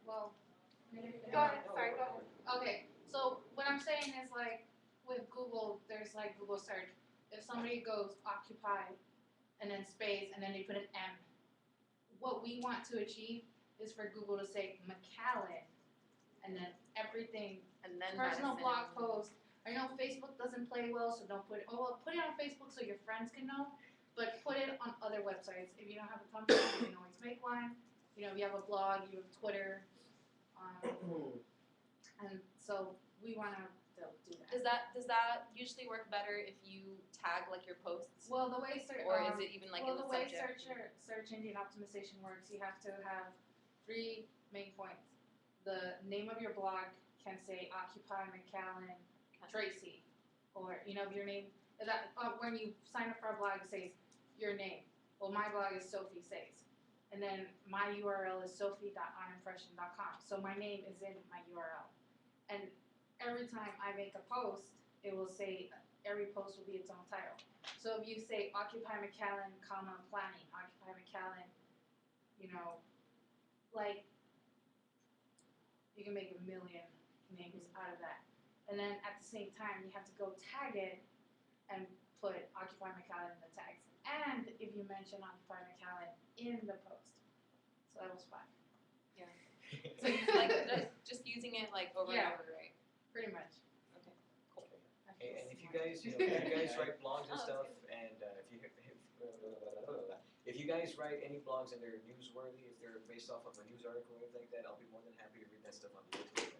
Well. Go ahead, sorry, go ahead. Okay, so what I'm saying is like with Google, there's like Google search. If somebody goes occupy and then space and then they put an M, what we want to achieve is for Google to say McAllen and then everything, And then personal Madison. blog post. I know Facebook doesn't play well, so don't put it, well, put it on Facebook so your friends can know, but put it on other websites. If you don't have a company, you can always make one. You know, if you have a blog, you have Twitter, and so we wanna do that. Does that usually work better if you tag like your posts? Well, the way search, Or is it even like in well, the the way subject? search engine optimization works, you have to have 3 main points. The name of your blog can say Occupy McAllen Tracy, or you know, your name. That when you sign up for a blog, it says your name. Well, my blog is Sophie Says, and then my URL is sophie.onimpression.com. So my name is in my URL, and every time I make a post, it will say every post will be its own title. So if you say Occupy McAllen, planning, Occupy McAllen, you know, like you can make a million names out of that. And then at the same time, you have to go tag it and put Occupy McAllen in the tags. And if you mention Occupy McAllen in the post. So that was 5. So you like just using it like over Yeah. and over, right? Pretty much. Okay, cool. And if you guys, if you guys write blogs and Oh, stuff, and if you guys write any blogs and they're newsworthy, if they're based off of a news article or anything like that, I'll be more than happy to read that stuff on the YouTube.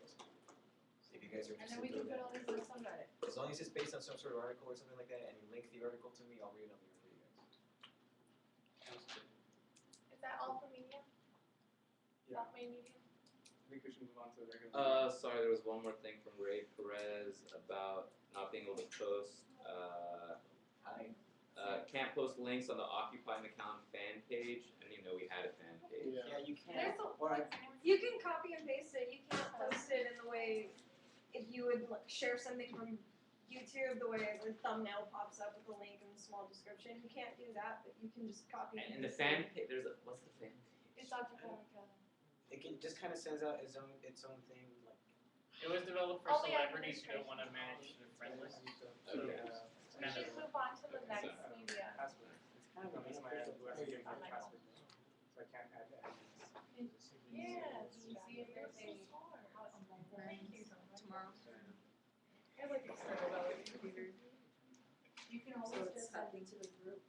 If you guys are And then interested we in can doing put that. all these on subreddit. As long as it's based on some sort of article or something like that, and you link the article to me, I'll read it on the air for you guys. Is that all for media? Yeah, All main media? I think we should move on to the regular. Sorry, there was one more thing from Ray Perez about not being able to post. Hi. Can't post links on the Occupy McAllen fan page. I didn't even know we had a fan page. Yeah, you can. There's a- Or I, You can copy and paste it. You can't post it in the way if you would like, share something from YouTube, the way the thumbnail pops up with a link and a small description. You can't do that, but you can just copy And and in the paste fan it. page, there's a what's the fan page? It's Occupy McAllen. it just kind of sends out its own thing, like. It was developed for All the celebrities who don't administration. want to manage their friend list. Okay. It's We kind should of move on to the Okay, next sorry. media. Password. It's kind of No, a that's my who has to give me a password. So I can't add that. Yes, you see if there's a. Thank you so much. Tomorrow. I like to start about with computers. You can always just send it to the group.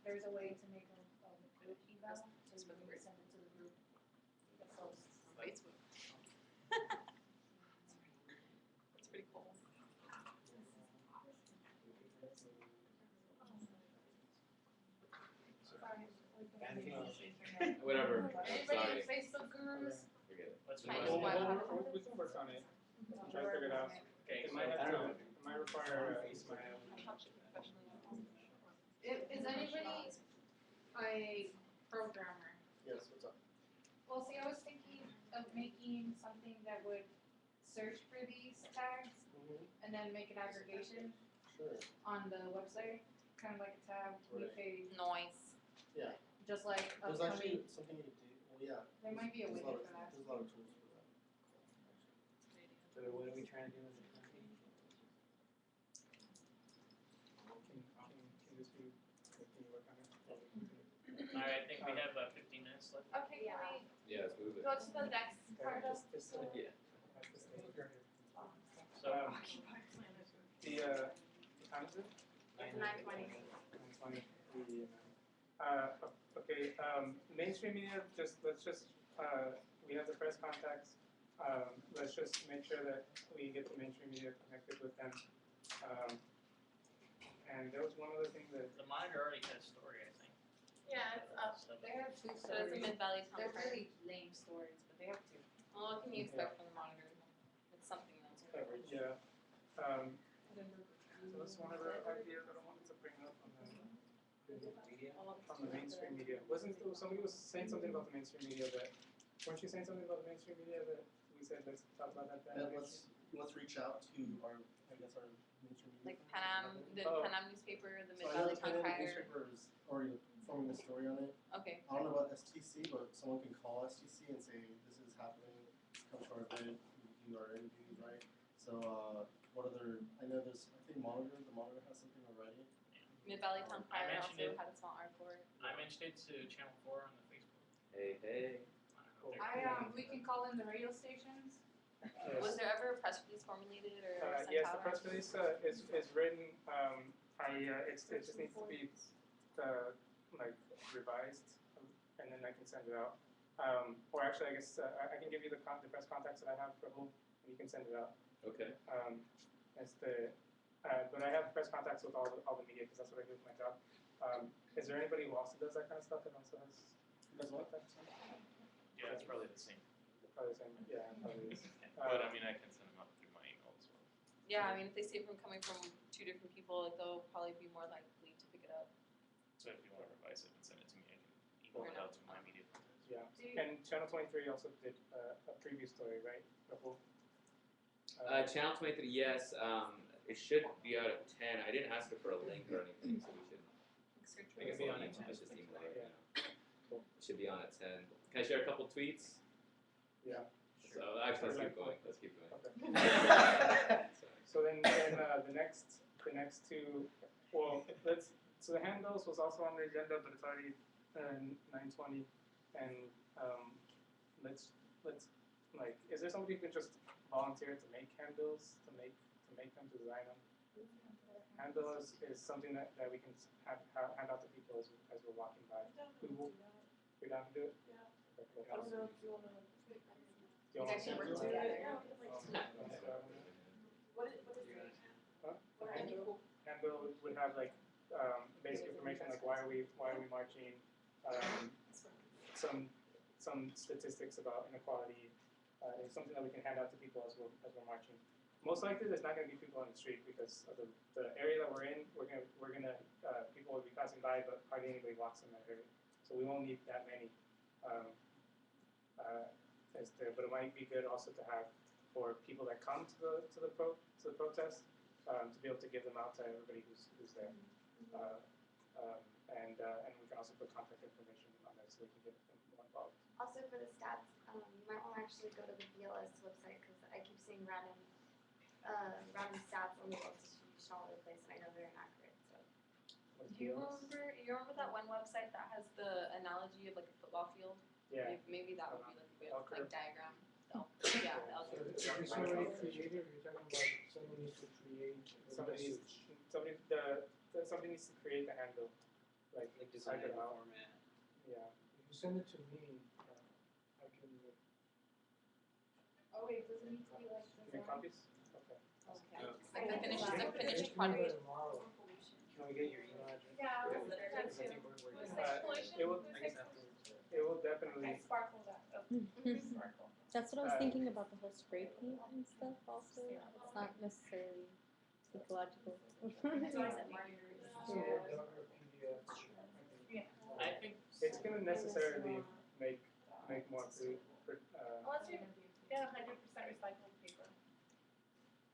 There's a way to make a group email, so you can send it to the group. So, Facebook. That's pretty cool. Whatever. anybody Sorry. Facebook gurus? Forget it. Let's Chinese move on. Wi-Fi. We can work on it. Try to figure it out. Okay, It so might have I to, don't know. it might require Ismail. Is anybody a programmer? Yes, what's up? Well, see, I was thinking of making something that would search for these tags and then make an aggregation Sure. on the website, kind of like a tab, new Right. page, Noise. just like There's upcoming. actually something you do, well, yeah, There might be a there's a widget lot of, for that. there's a lot of tools for that. So what are we trying to do with the company? Can this be, can you work on it? Alright, I think we have 15 minutes left. Okay, can we Yeah, let's move it. go to the next part of? Yeah. So, The, time is it? It's 9:20. 9:20. Okay, mainstream media, let's just, we have the press contacts. Let's just make sure that we get the mainstream media connected with them. And there was one other thing that, the monitor already had a story, I think. Yeah, it's up. So, They have 2 So it's the stories. Mid Valley Town They're Crier. really lame stories, but they have 2. Well, what can you expect from the monitor? It's something that's coverage, yeah. So that's one other idea that I wanted to bring up on the mainstream media. Somebody was saying something about the mainstream media that, weren't you saying something about the mainstream media that we said, let's talk about that then? Yeah, let's reach out to our, I guess our mainstream media. Like Panam, the Oh. Panam newspaper, the So Mid I know Valley the Panam Crier. newspaper is already forming a story on it. Okay. I don't know about STC, but someone can call STC and say, this is happening, come to our event, we do our interviews, right? So, what other, I know there's, I think the Monitor has something already. Mid Valley Town I Crier mentioned also it. had a small article. I mentioned it to Channel 4 on the Facebook. Hey, hey. I don't know if they're- we can call in the radio stations. Yes. Was there ever a press release formulated or sent Yes, out? the press release is written. It just needs to be like revised, and then I can send it out. Or actually, I guess I can give you the press contacts that I have for who, and you can send it out. Okay. But I have press contacts with all the media because that's what I do for my job. Is there anybody who also does that kind of stuff and also has contacts? Yeah, it's probably the same. Probably the same. Yeah, probably is. But I mean, I can send them out through my email as well. Yeah, I mean, if they see it coming from two different people, like, they'll probably be more likely to pick it up. So if you want to revise it and send it to me, I can email it out to my media contacts. Yeah, and Channel 23 also did a preview story, right? The whole. Channel 23, yes. It should be out at 10. I didn't ask her for a link or anything, so we should. I guess be I'll on at email. 10. Let's just email her. Yeah. It should be on at 10. Can I share a couple tweets? Yeah. So actually, let's keep going. Let's keep going. Okay. So then the next two, well, so the handles was also on the agenda, but it's already 9:20, and let's like, is there somebody who can just volunteer to make handles, to make them, to design them? Handle is something that we can hand out to people as we're walking by. We're down to do it? Yeah. Okay, cool. I don't know if you wanna. Do You want guys me can to work do it? together. What is it? Huh? What are you? Handle would have like basic information like why are we marching, some statistics about inequality, and something that we can hand out to people as we're marching. Most likely, there's not going to be people on the street because of the area that we're in. People will be passing by, but hardly anybody walks in that area, so we won't need that many. But it might be good also to have for people that come to the protest to be able to give them out to everybody who's there. And we can also put contact information on there so they can get more involved. Also for the stats, you might want to actually go to the BLS website because I keep seeing random stats on the vote distribution all over the place, and I know they're inaccurate. So. Do you remember that one website that has the analogy of like a football field? Yeah. Maybe that would be like a good L-curve. like diagram. Yeah, the So L-curve. if it's already created, you're talking about someone needs to create a Somebody message. somebody needs to create the handle, like design type it a out. format. Yeah. If you send it to me, I can. Oh wait, does it need to be like Can you make copies? Okay. Okay. No. Like the finished Email product. tomorrow. Can we get your email address? Yeah, I was Because I think we're It will definitely. Sparkle that. Sparkle. That's what I was thinking about the whole spray paint and stuff also. It's not necessarily ecological. I think It's gonna necessarily make more food. Unless you get 100% recycled paper.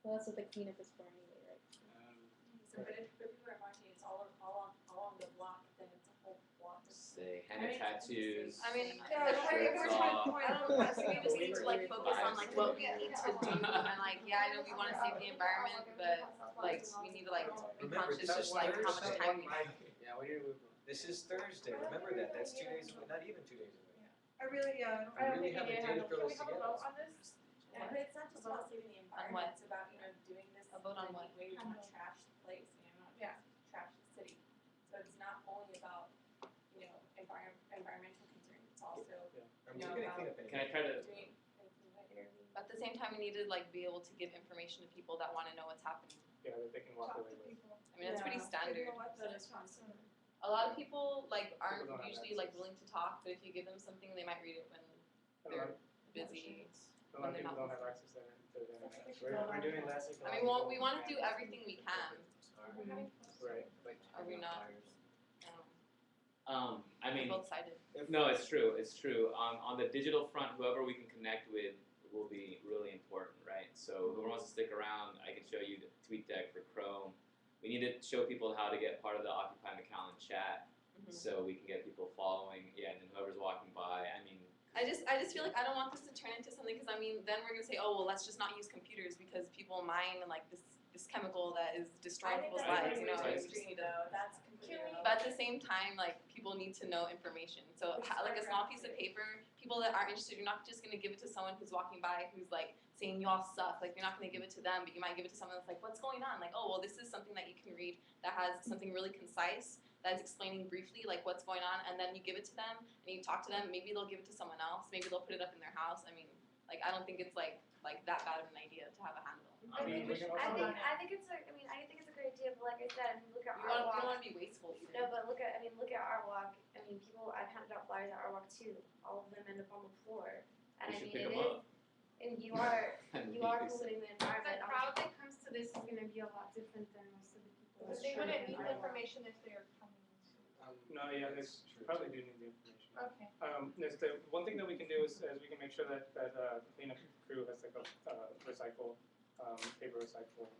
Well, that's what the cleanup is for anyway, right? So, but if people are marching, it's all along the block, then it's a whole block. Say henna tattoos. I mean, chainsaw. I think we just need to like focus on like what we need to do, and like yeah, I know we want to save the environment, but like we need to like be Remember, conscious this of is like how much Thursday. time we have. Yeah, we need to move on. This is Thursday, remember that, that's 2 days away, not even 2 days away. I really, We really have a day to throw this Can we have a together. vote on this? But it's not just about saving the environment, what? it's about, doing this A vote on in what? a way to not trash the place, not Yeah. trash the city. So it's not only about, environmental concerns, it's also I mean, we're gonna clean up Can I try to? doing anything that you're. At the same time, we need to like be able to give information to people that want to know what's happening. Yeah, that they can walk away with. I mean, that's pretty standard. That is awesome. A lot of people like aren't People don't have usually like willing to talk, but if you give them something, they might read it when they're busy. A lot of they're people not don't have access to the internet. We're doing less I mean, we want to do everything we can. Right. Are we not? I mean, Both sided. no, it's true. It's true. On the digital front, whoever we can connect with will be really important, right? So whoever wants to stick around, I can show you the TweetDeck for Chrome. We need to show people how to get part of the Occupy McAllen chat, so we can get people following. Yeah, and then whoever's walking by. I mean, I just feel like I don't want this to turn into something because I mean, then we're gonna say, oh well, let's just not use computers because people mine and like this chemical that is destroying people's lives. You know, we just need to. That's completely. But at the same time, like people need to know information. So like a small piece of paper, people that aren't interested, you're not just gonna give it to someone who's walking by who's like saying y'all suck. Like you're not gonna give it to them, but you might give it to someone that's like, what's going on? Like, oh well, this is something that you can read that has something really concise that's explaining briefly like what's going on, and then you give it to them and you talk to them. Maybe they'll give it to someone else. Maybe they'll put it up in their house. I mean, like I don't think it's like that bad of an idea to have a handle. I mean, we can also I think it's a great idea, but like I said, I mean, look at You Art don't Walk. want to be wasteful either. No, but look at Art Walk. I mean, I've handed out flyers at Art Walk too. All of them end up on the floor, and we I should mean, pick it them is, up. and you are polluting the The environment. crowd that comes to this is gonna be a lot different than most of the people. But they wouldn't need the information if they're coming to. No, yeah, there's probably do need the information. Okay. There's the one thing that we can do is we can make sure that the cleanup crew has like a recycle, paper recycle.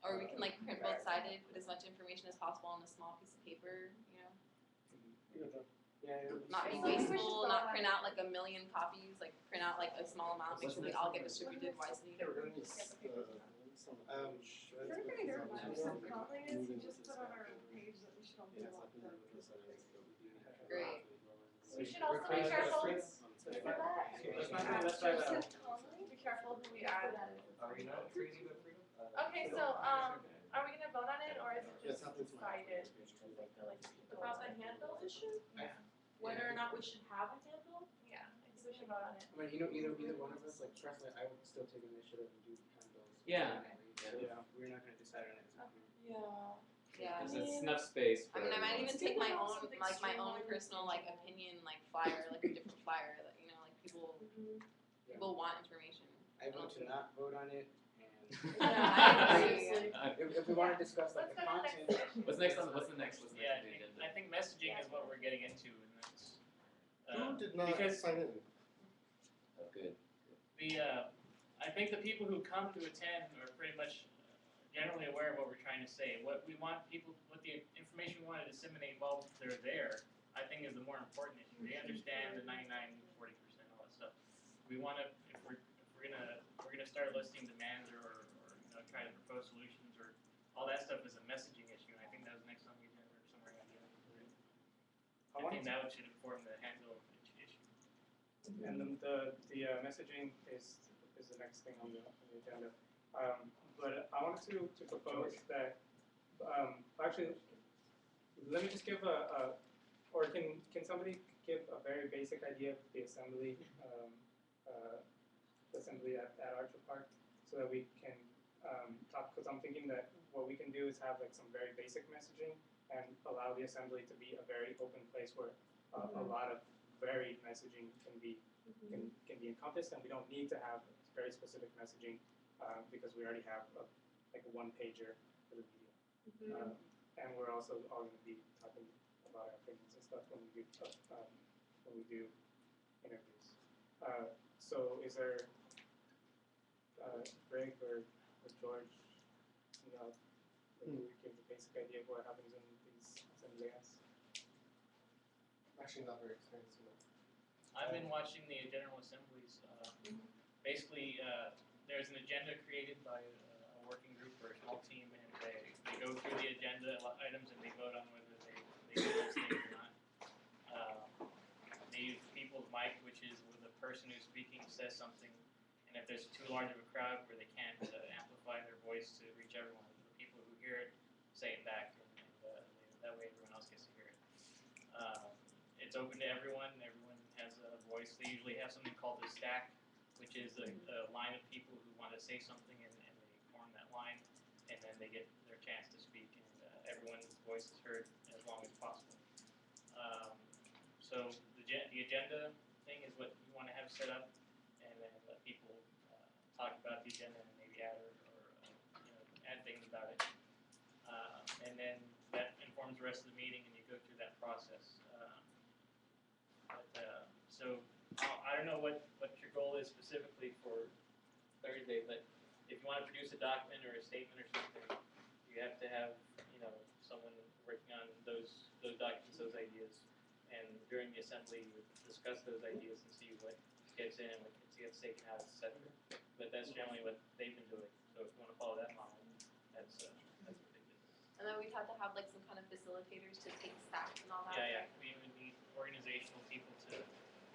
Or we can like print both sided, put as much information as possible on a small piece of paper. You know, Yeah. not be wasteful. Not print out like a million copies. Like print out like a small amount. Make sure they all get distributed wisely. Yeah, we're gonna need some. If we're gonna do some comments, just put on our page that we should all be along. Great. We should also be careful. Let's try that. Be careful who we add. Are we not crazy about freedom? Okay, so are we gonna vote on it or is it Yeah, it's just happening tonight. decided? About the handle issue? Whether or not we should have a handle? Yeah, I think we should vote on it. I mean, either one of us, like personally, I would still take initiative and do handles. Yeah. Yeah. We're not gonna decide on it. Yeah. Yeah. There's enough space. I mean, I might even Let's take do my it own, also the like my extreme own one. personal like opinion, like flyer, like a different flyer that you know, like people want information. I vote to not vote on it, and Yeah, I agree. if we wanna discuss like Let's the go to the next content. section. What's next on? What's the next? What's Yeah, next on the agenda? I think messaging is what we're getting into, and that's Who did not because sign in? Oh, good. I think the people who come to attend are pretty much generally aware of what we're trying to say. What we want people, what the information we want to disseminate while they're there, I think is the more important issue. They understand the 99, 40%, all that stuff. We want to, if we're gonna start listing demands or you know try to propose solutions or all that stuff is a messaging issue. And I think that was next on the agenda or somewhere on the agenda. I think that should inform the handle issue. And then the messaging is the next thing on the agenda. But I wanted to propose that actually let me just give or can somebody give a very basic idea of the assembly at Archer Park so that we can talk, because I'm thinking that what we can do is have like some very basic messaging and allow the assembly to be a very open place where a lot of varied messaging can be encompassed, and we don't need to have very specific messaging because we already have like a one pager for the video. And we're also all going to be talking about our opinions and stuff when we do interviews. So is there Greg or George, you know, give the basic idea of what happens in these assemblies? Actually, not very experienced in it. I've been watching the General Assemblies. Basically, there's an agenda created by a working group or a small team, and they go through the agenda items and they vote on whether they do those things or not. They use people's mic, which is where the person who's speaking says something, and if there's too large of a crowd where they can't amplify their voice to reach everyone, the people who hear it say it back, and that way everyone else gets to hear it. It's open to everyone. Everyone has a voice. They usually have something called a stack, which is a line of people who want to say something, and they form that line, and then they get their chance to speak, and everyone's voice is heard as long as possible. So the agenda thing is what you want to have set up, and then let people talk about the agenda and maybe add or you know, add things about it. And then that informs the rest of the meeting and you go through that process. So I don't know what your goal is specifically for Thursday, but if you want to produce a document or a statement or something, you have to have, you know, someone working on those documents, those ideas. And during the assembly, you discuss those ideas and see what gets in and what gets taken out, etc. But that's generally what they've been doing. So if you want to follow that model, that's what they do. And then we'd have to have like some kind of facilitators to take stats and all that. Yeah, right? we would need organizational people to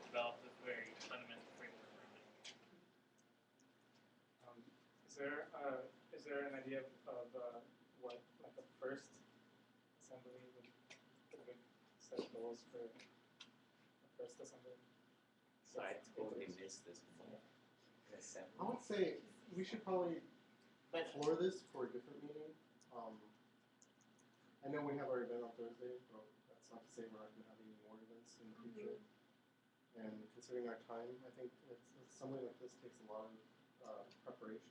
develop the very fundamental framework around it. Is there an idea of what like a first assembly would set goals for the first assembly? So I totally missed this one. I would say we should probably explore this for a different meeting. I know we have our event on Thursday, but that's not to say we're not going to have any more events in the future. And considering our time, I think something like this takes a lot of preparation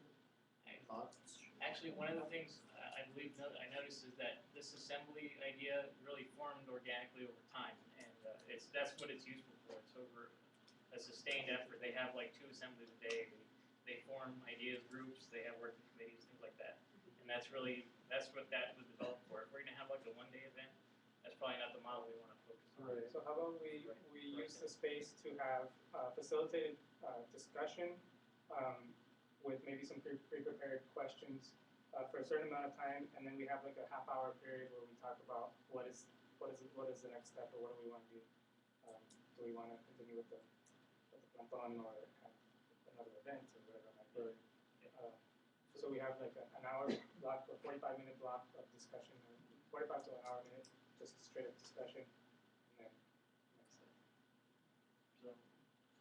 and thought. Actually, one of the things I believe I noticed is that this assembly idea really formed organically over time, and that's what it's useful for. It's over a sustained effort. They have like 2 assemblies a day. They form ideas groups. They have working committees, things like that. And that's what that was developed for. If we're going to have like a one-day event, that's probably not the model we want to focus on. Right. So how about we use the space to have facilitated discussion with maybe some pre-prepared questions for a certain amount of time, and then we have like a half-hour period where we talk about what is the next step, or what do we want to do? Do we want to continue with the plantón or have another event or whatever it might be? So we have like an hour block or 45-minute block of discussion, or 45 to an hour minute, just straight up discussion, and then next step. So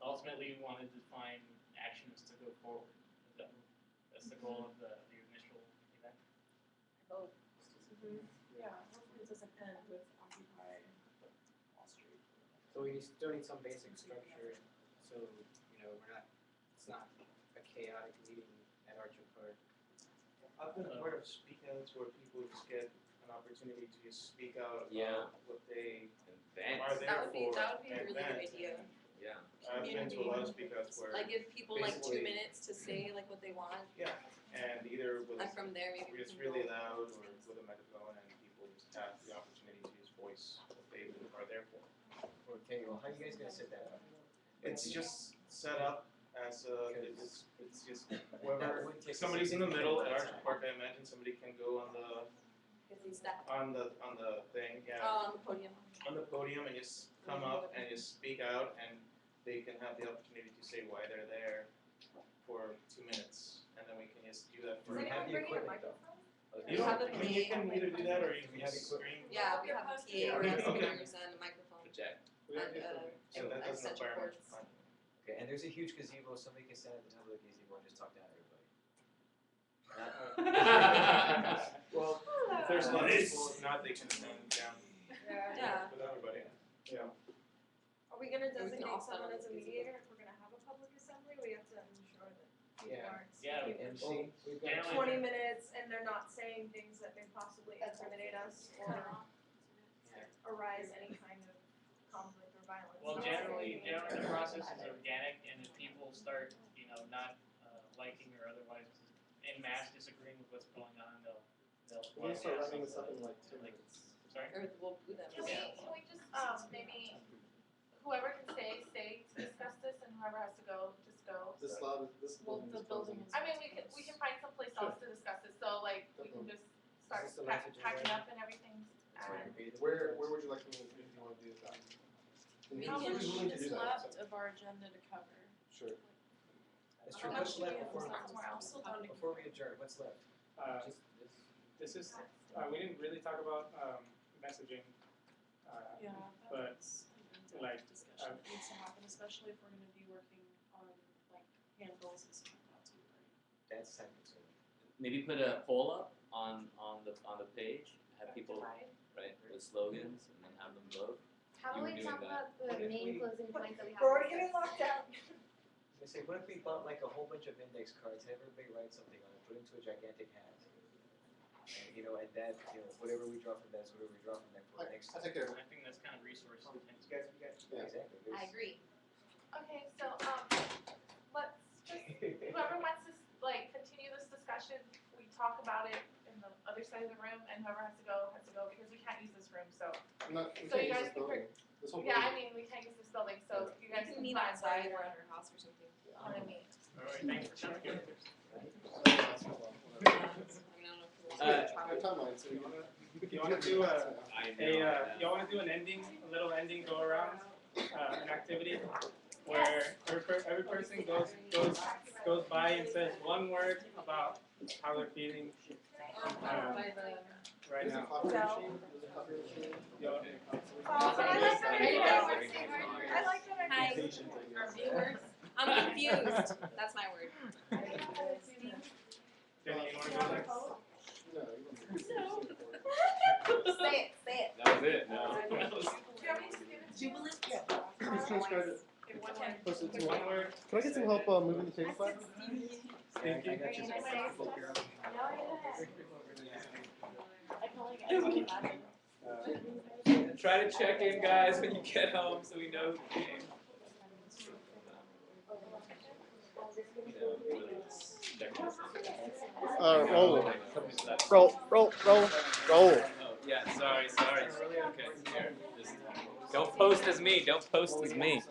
ultimately, we want to define actions to go forward. That's the goal of the initial event. Oh. Yeah, hopefully it doesn't end with Occupy Wall Street. So we still need some basic structure, so, you know, it's not a chaotic meeting at Archer Park. I've been a part of speak outs where people just get an opportunity to just speak out Yeah. about what they Events. are there That would be for. a really good Events. idea. Yeah. I've been to a lot of speak outs where, Like give people like 2 basically- minutes to say like what they want, yeah, and either with and from there maybe we it's can really go. loud or with a megaphone and people just have the opportunity to just voice what they are there for. Okay, well, how are you guys gonna set that up? It's just set up as it's just whoever, That would take somebody's in the 60 middle at minutes. Archer Park, I imagine somebody can go on the thing, yeah. Oh, on the podium. On the podium and just come up and just speak out, and they can have the opportunity to say why they're there for 2 minutes, and then we can just do that Do for. we have the equipment though? You don't, I mean, you can either do that or you We can have just equipment. scream. Yeah, we have a PA, we have speakers and a microphone. Project. We have And, the equipment. So that doesn't extension require much cords. fun. Okay, and there's a huge gazebo, somebody can stand at the top of the gazebo and just talk down to everybody. Well, if there's a lot of people, if not, they can stand down Yeah. with everybody. Yeah. Are we gonna Or we can designate all stand someone on as a the mediator if we're gonna have a public assembly? We have to ensure that people Yeah. aren't Yeah. speaking MC. We've got Generally, 20 minutes and they're not saying things that may possibly incriminate us or arise any kind of conflict or violence. well, Not generally saying anything the process is organic, and if people start, you know, not liking or otherwise en masse disagreeing with what's going on, they'll. We're gonna start wrapping this up in like 2 minutes. Sorry. Or we'll do that. Can we just, maybe, whoever can stay to discuss this, and whoever has to go, just go. This Well, building the is building, closing. I mean, we can find someplace else to discuss this, so like, we can just start Is this the message packing already? up and everything. And Where would you like me, if you wanna do that? We How can- much Who's willing to is do that? left of our agenda to cover? Sure. That's How true, much what's do we left have before, somewhere else? Still down to before we adjourn, what's left? This is, we didn't really talk about messaging, Yeah, but that's like, discussion that needs to happen, especially if we're gonna be working on like handles and stuff like that too, right? That's time consuming. Maybe put a poll up on the page. Have people right with slogans and then have them vote. How You about were we doing talk that. about the What if main we- closing points that we have? We're already getting locked out. They say, what if we bought like a whole bunch of index cards, have everybody write something on it, put it into a gigantic hat? And, and that, whatever we draw from that is whatever we draw from that for the next. I think that's kind of resource intensive. Yeah, exactly. I agree. Okay, so, let's just, whoever wants to, continue this discussion, we talk about it in the other side of the room, and whoever has to go, because we can't use this room, so. We So can't you use guys this can building. This whole Yeah, I building. mean, we can't use this building, so you guys We can can meet find outside where or you're at our house or something. gonna meet. Alright, thanks for coming. I mean, I don't know if you want to Our timeline, so you wanna. You wanna do I know. y'all wanna do an ending, a little ending go around, an activity where every person goes by and says one word about how they're feeling by the right There's a now. coffee machine, there's a coffee machine. Y'all- I like that There you idea. go. I like that Hi, idea. our viewers. I'm confused. That's my word. Jenny, you wanna go next? No, you don't. Say it. Say it. That was it. No. Do you want me to give it? Jubilant. Please transcribe it. Give one word. Post it to One word. Can I get some help moving the table back? Thank you. Try to check in, guys, when you get home, so we know who came. Roll. Roll. Oh, yeah, sorry. Okay, here. Just don't post as me. Don't post as me.